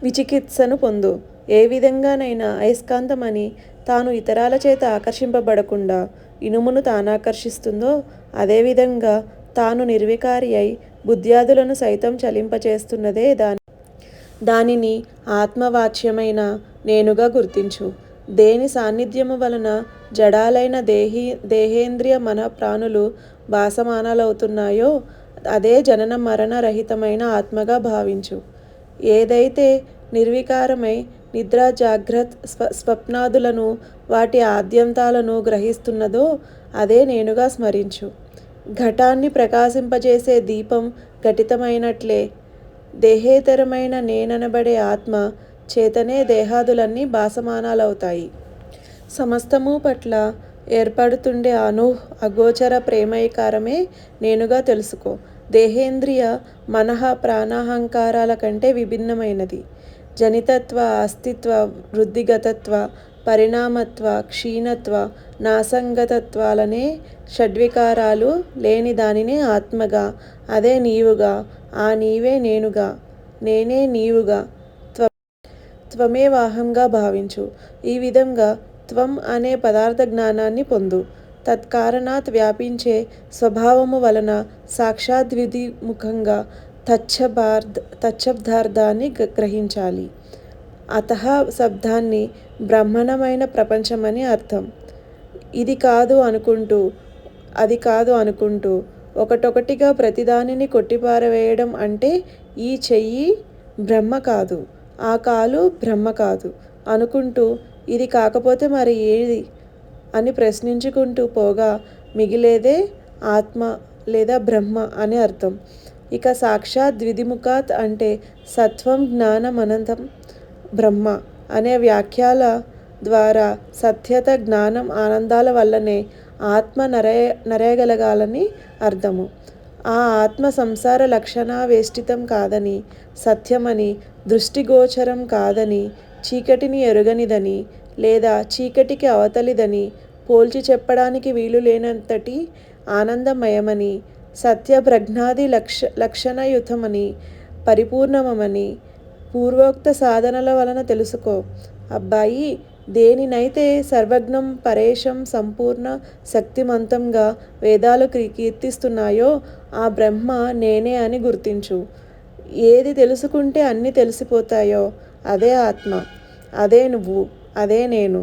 Speaker 1: విచికిత్సను పొందు. ఏ విధంగానైనా అయస్కాంతమని తాను ఇతరాల చేత ఆకర్షింపబడకుండా ఇనుమును తానాకర్షిస్తుందో అదేవిధంగా తాను నిర్వికారి అయి బుద్ధ్యాదులను సైతం చలింపచేస్తున్నదే దానిని ఆత్మవాచ్యమైన నేనుగా గుర్తించు. దేని సాన్నిధ్యము వలన జడాలైన దేహేంద్రియ మన ప్రాణులు భాసమానాలవుతున్నాయో అదే జనన మరణ రహితమైన ఆత్మగా భావించు. ఏదైతే నిర్వికారమై నిద్ర, జాగ్రత్త, స్వప్నాదులను వాటి ఆద్యంతాలను గ్రహిస్తున్నదో అదే నేనుగా స్మరించు. ఘటాన్ని ప్రకాశింపజేసే దీపం ఘటితమైనట్లే దేహేతరమైన నేననబడే ఆత్మ చేతనే దేహాదులన్నీ భాసమానాలవుతాయి. సమస్తము పట్ల ఏర్పడుతుండే అగోచర ప్రేమైకారమే నేనుగా తెలుసుకో. దేహేంద్రియ మనః ప్రాణాహంకారాల కంటే విభిన్నమైనది. జనితత్వ, అస్తిత్వ, వృద్ధిగతత్వ, పరిణామత్వ, క్షీణత్వ, నాసంగతత్వాలనే షడ్వికారాలు లేని దానినే ఆత్మగా, అదే నీవుగా, ఆ నీవే నేనుగా, నేనే నీవుగా, త్వమేవాహంగా భావించు. ఈ విధంగా త్వం అనే పదార్థ జ్ఞానాన్ని పొందు. తత్కారణాత్ వ్యాపించే స్వభావము వలన సాక్షాద్విధిముఖంగా తచ్చబ్దార్థాన్ని గ్రహించాలి. అతః శబ్దాన్ని బ్రహ్మణమైన ప్రపంచమని అర్థం. ఇది కాదు అనుకుంటూ, అది కాదు అనుకుంటూ ఒకటొకటిగా ప్రతిదానిని కొట్టిపారవేయడం అంటే ఈ చెయ్యి బ్రహ్మ కాదు, ఆ కాలు బ్రహ్మ కాదు అనుకుంటూ ఇది కాకపోతే మరి ఏది అని ప్రశ్నించుకుంటూ పోగా మిగిలేదే ఆత్మ లేదా బ్రహ్మ అని అర్థం. ఇక సాక్షాత్ ద్విధిముఖాత్ అంటే సత్వం జ్ఞానం అనంతం బ్రహ్మ అనే వ్యాఖ్యల ద్వారా సత్యత జ్ఞానం ఆనందాల వల్లనే ఆత్మ నరేయగలగాలని అర్థము. ఆ ఆత్మ సంసార లక్షణావేష్టితం కాదని, సత్యమని, దృష్టిగోచరం కాదని, చీకటిని ఎరుగనిదని లేదా చీకటికి అవతలిదని పోల్చి చెప్పడానికి వీలు లేనంతటి ఆనందమయమని, సత్యప్రజ్ఞాది లక్షణయుతమని, పరిపూర్ణమని పూర్వోక్త సాధనల వలన తెలుసుకో. అబ్బాయి, దేనినైతే సర్వజ్ఞం పరేశం సంపూర్ణ శక్తిమంతంగా వేదాలు కీర్తిస్తున్నాయో ఆ బ్రహ్మ నేనే అని గుర్తించు. ఏది తెలుసుకుంటే అన్నీ తెలిసిపోతాయో అదే ఆత్మ, అదే నువ్వు, అదే నేను.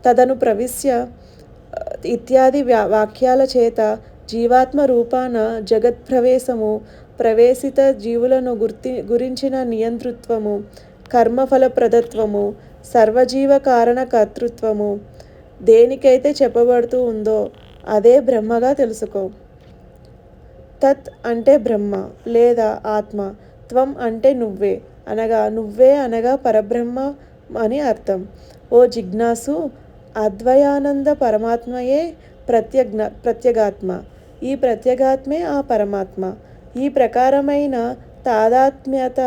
Speaker 1: తదను ప్రవిశ్య ఇత్యాది వాక్యాల చేత జీవాత్మ రూపాన జగత్ప్రవేశము, ప్రవేశిత జీవులను గురించిన నియంతృత్వము, కర్మఫలప్రదత్వము, సర్వజీవ కారణ కర్తృత్వము దేనికైతే చెప్పబడుతూ ఉందో అదే బ్రహ్మగా తెలుసుకో. తత్ అంటే బ్రహ్మ లేదా ఆత్మ, త్వం అంటే నువ్వే అనగా పరబ్రహ్మ అని అర్థం. ఓ జిజ్ఞాసు, అద్వయానంద పరమాత్మయే ప్రత్యేగాత్మ. ఈ ప్రత్యేగాత్మే ఆ పరమాత్మ. ఈ ప్రకారమైన తాదాత్మ్యత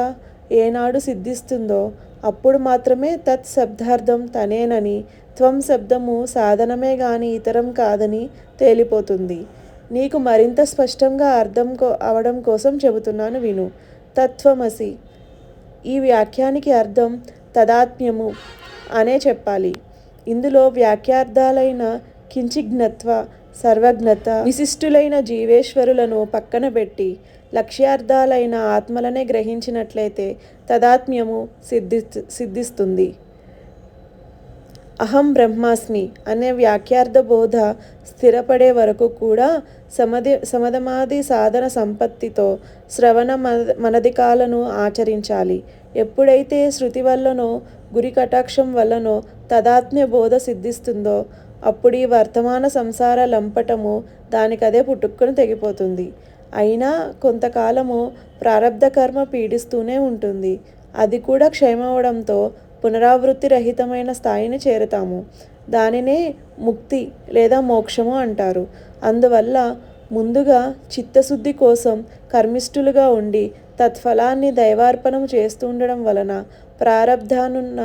Speaker 1: ఏనాడు సిద్ధిస్తుందో అప్పుడు మాత్రమే తత్ శబ్దార్థం తనేనని, త్వం శబ్దము సాధనమే గాని ఇతరం కాదని తేలిపోతుంది. నీకు మరింత స్పష్టంగా అర్థం అవడం కోసం చెబుతున్నాను విను. తత్వమసి ఈ వాక్యానికి అర్థం తదాత్మ్యము అనే చెప్పాలి. ఇందులో వాక్యార్థాలైన కించిజ్ఞత్వ, సర్వజ్ఞత, విశిష్టులైన జీవేశ్వరులను పక్కన పెట్టి లక్ష్యార్థాలైన ఆత్మలనే గ్రహించినట్లయితే తదాత్మ్యము సిద్ధిస్తుంది. అహం బ్రహ్మాస్మి అనే వాక్యార్థ బోధ స్థిరపడే వరకు కూడా సమధమాది సాధన సంపత్తితో శ్రవణ మనదికాలను ఆచరించాలి. ఎప్పుడైతే శృతి వల్లనో గురి కటాక్షం వల్లనో తదాత్మ్య బోధ సిద్ధిస్తుందో అప్పుడు ఈ వర్తమాన సంసార లంపటము దానికదే పుట్టుక్కుని తెగిపోతుంది. అయినా కొంతకాలము ప్రారబ్ధ కర్మ పీడిస్తూనే ఉంటుంది. అది కూడా క్షయమవడంతో పునరావృత్తి రహితమైన స్థాయిని చేరుతాము. దానినే ముక్తి లేదా మోక్షము అంటారు. అందువల్ల ముందుగా చిత్తశుద్ధి కోసం కర్మిష్ఠులుగా ఉండి తత్ఫలాన్ని దైవార్పణం చేస్తుండడం వలన ప్రారబ్ధానున్న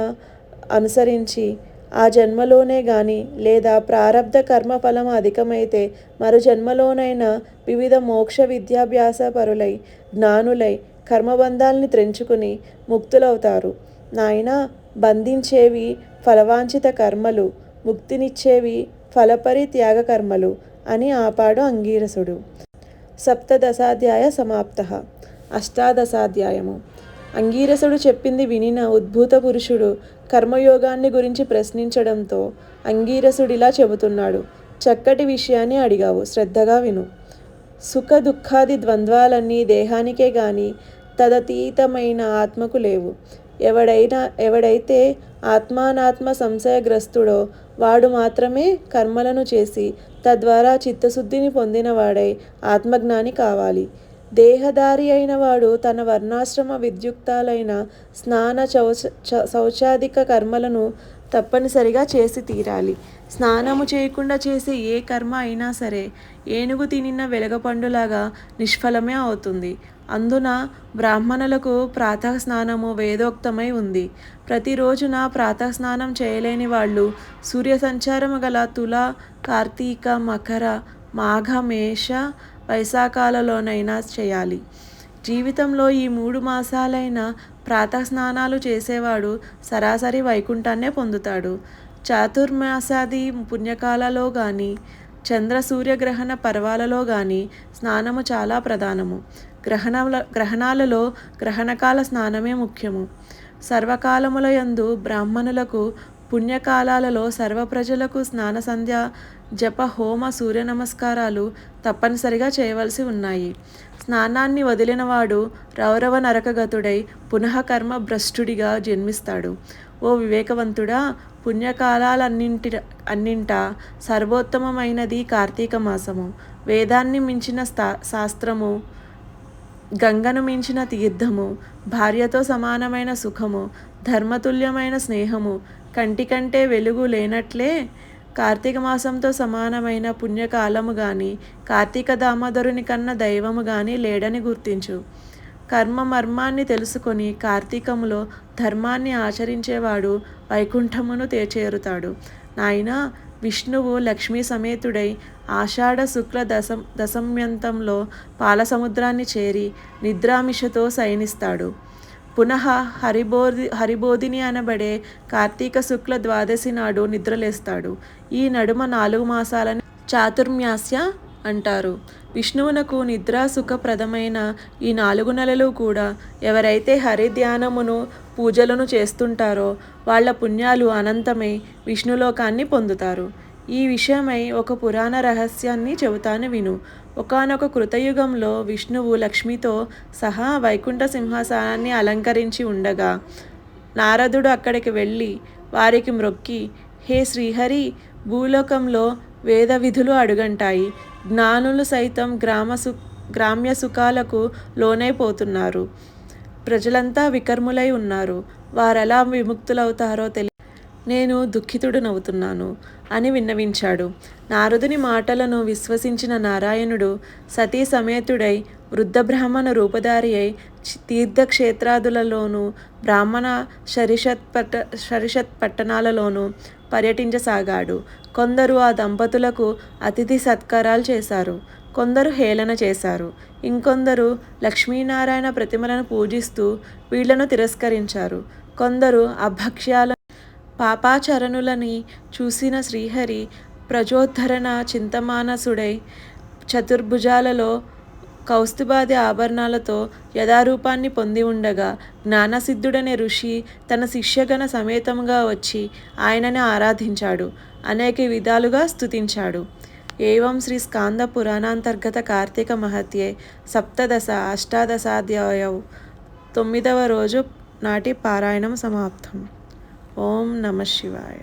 Speaker 1: అనుసరించి ఆ జన్మలోనే గాని లేదా ప్రారబ్ధ కర్మఫలం అధికమైతే మరు జన్మలోనైనా వివిధ మోక్ష విద్యాభ్యాస పరులై జ్ఞానులై కర్మబంధాల్ని త్రెంచుకుని ముక్తులవుతారు. నాయనా, బంధించేవి ఫలవాంఛిత కర్మలు, ముక్తినిచ్చేవి ఫలపరిత్యాగ కర్మలు అని ఆపాడు అంగీరసుడు. సప్తదశాధ్యాయ సమాప్తః. అష్టాదశాధ్యాయము. అంగీరసుడు చెప్పింది వినిన ఉద్భూత పురుషుడు కర్మయోగాన్ని గురించి ప్రశ్నించడంతో అంగీరసుడిలా చెబుతున్నాడు. చక్కటి విషయాన్ని అడిగావు, శ్రద్ధగా విను. సుఖ దుఃఖాది ద్వంద్వాలన్నీ దేహానికే గాని తదతీతమైన ఆత్మకు లేవు. ఎవడైతే ఆత్మానాత్మ సంశయగ్రస్తుడో వాడు మాత్రమే కర్మలను చేసి తద్వారా చిత్తశుద్ధిని పొందినవాడై ఆత్మజ్ఞాని కావాలి. దేహధారి అయిన వాడు తన వర్ణాశ్రమ విద్యుక్తాలైన స్నాన శౌచాదిక కర్మలను తప్పనిసరిగా చేసి తీరాలి. స్నానము చేయకుండా చేసే ఏ కర్మ అయినా సరే ఏనుగు తినిన వెలగపండులాగా నిష్ఫలమే అవుతుంది. అందున బ్రాహ్మణులకు ప్రాతఃస్నానము వేదోక్తమై ఉంది. ప్రతిరోజున ప్రాతఃస్నానం చేయలేని వాళ్ళు సూర్య సంచారము గల తుల, కార్తీక, మకర, మాఘ, మేష, వైశాఖాలలోనైనా చేయాలి. జీవితంలో ఈ 3 మాసాలైన ప్రాతఃస్నానాలు చేసేవాడు సరాసరి వైకుంఠాన్నే పొందుతాడు. చాతుర్మాసాది పుణ్యకాలలో గాని చంద్ర సూర్యగ్రహణ పర్వాలలో గాని స్నానము చాలా ప్రధానము. గ్రహణాలలో గ్రహణకాల స్నానమే ముఖ్యము. సర్వకాలముల యందు బ్రాహ్మణులకు పుణ్యకాలాలలో సర్వ ప్రజలకు స్నాన సంధ్య జప హోమ సూర్య నమస్కారాలు తప్పనిసరిగా చేయవలసి ఉన్నాయి. స్నానాన్ని వదిలినవాడు రౌరవ నరకగతుడై పునః కర్మ భ్రష్టుడిగా జన్మిస్తాడు. ఓ వివేకవంతుడా, పుణ్యకాలాలన్నింటా సర్వోత్తమమైనది కార్తీక మాసము. వేదాన్ని మించిన శాస్త్రము గంగను మించిన తీర్థము, భార్యతో సమానమైన సుఖము, ధర్మతుల్యమైన స్నేహము, కంటికంటే వెలుగు లేనట్లే కార్తీక మాసంతో సమానమైన పుణ్యకాలము గాని, కార్తీక దామోదరుని కన్న దైవము గాని లేడని గుర్తించు. కర్మ మర్మాన్ని తెలుసుకొని కార్తీకములో ధర్మాన్ని ఆచరించేవాడు వైకుంఠమును చేరుతాడు. నాయనా, విష్ణువు లక్ష్మీ సమేతుడై ఆషాఢ శుక్ల దశమ్యంతంలో పాలసముద్రాన్ని చేరి నిద్రామిషతో శయనిస్తాడు. పునః హరిబోధిని అనబడే కార్తీక శుక్ల ద్వాదశి నాడు నిద్రలేస్తాడు. ఈ నడుమ 4 మాసాలని చాతుర్మాస్య అంటారు. విష్ణువునకు నిద్రా సుఖప్రదమైన ఈ 4 నెలలు కూడా ఎవరైతే హరి ధ్యానమును పూజలను చేస్తుంటారో వాళ్ళ పుణ్యాలు అనంతమై విష్ణులోకాన్ని పొందుతారు. ఈ విషయమై ఒక పురాణ రహస్యాన్ని చెబుతాను విను. ఒకానొక కృతయుగంలో విష్ణువు లక్ష్మితో సహా వైకుంఠ సింహాసనాన్ని అలంకరించి ఉండగా నారదుడు అక్కడికి వెళ్ళి వారికి మ్రొక్కి, హే శ్రీహరి, భూలోకంలో వేద విధులు అడుగంటాయి. జ్ఞానులు సైతం గ్రామ్య సుఖాలకు లోనైపోతున్నారు. ప్రజలంతా వికర్ములై ఉన్నారు. వారెలా విముక్తులవుతారో నేను దుఃఖితుడునవుతున్నాను అని విన్నవించాడు. నారదుని మాటలను విశ్వసించిన నారాయణుడు సతీ సమేతుడై వృద్ధ బ్రాహ్మణ రూపధారి అయి తీర్థక్షేత్రాదులలోనూ బ్రాహ్మణ షరిషత్ పట్టణాలలోనూ పర్యటించసాగాడు. కొందరు ఆ దంపతులకు అతిథి సత్కారాలు చేశారు, కొందరు హేళన చేశారు, ఇంకొందరు లక్ష్మీనారాయణ ప్రతిమలను పూజిస్తూ వీళ్లను తిరస్కరించారు. కొందరు అభక్ష్యాల పాపాచరణులని చూసిన శ్రీహరి ప్రజోద్ధరణ చింతమానసుడై చతుర్భుజాలలో కౌస్తుభాది ఆభరణాలతో యథారూపాన్ని పొంది ఉండగా జ్ఞానసిద్ధుడనే ఋషి తన శిష్యగణ సమేతంగా వచ్చి ఆయనని ఆరాధించాడు, అనేక విధాలుగా స్తుతించాడు. ఏవం శ్రీ స్కాంద పురాణాంతర్గత కార్తీక మహత్యే సప్తదశ అష్టాదశాధ్యాయౌ 9వ రోజు నాటి పారాయణం సమాప్తం. ఓం నమః శివాయ.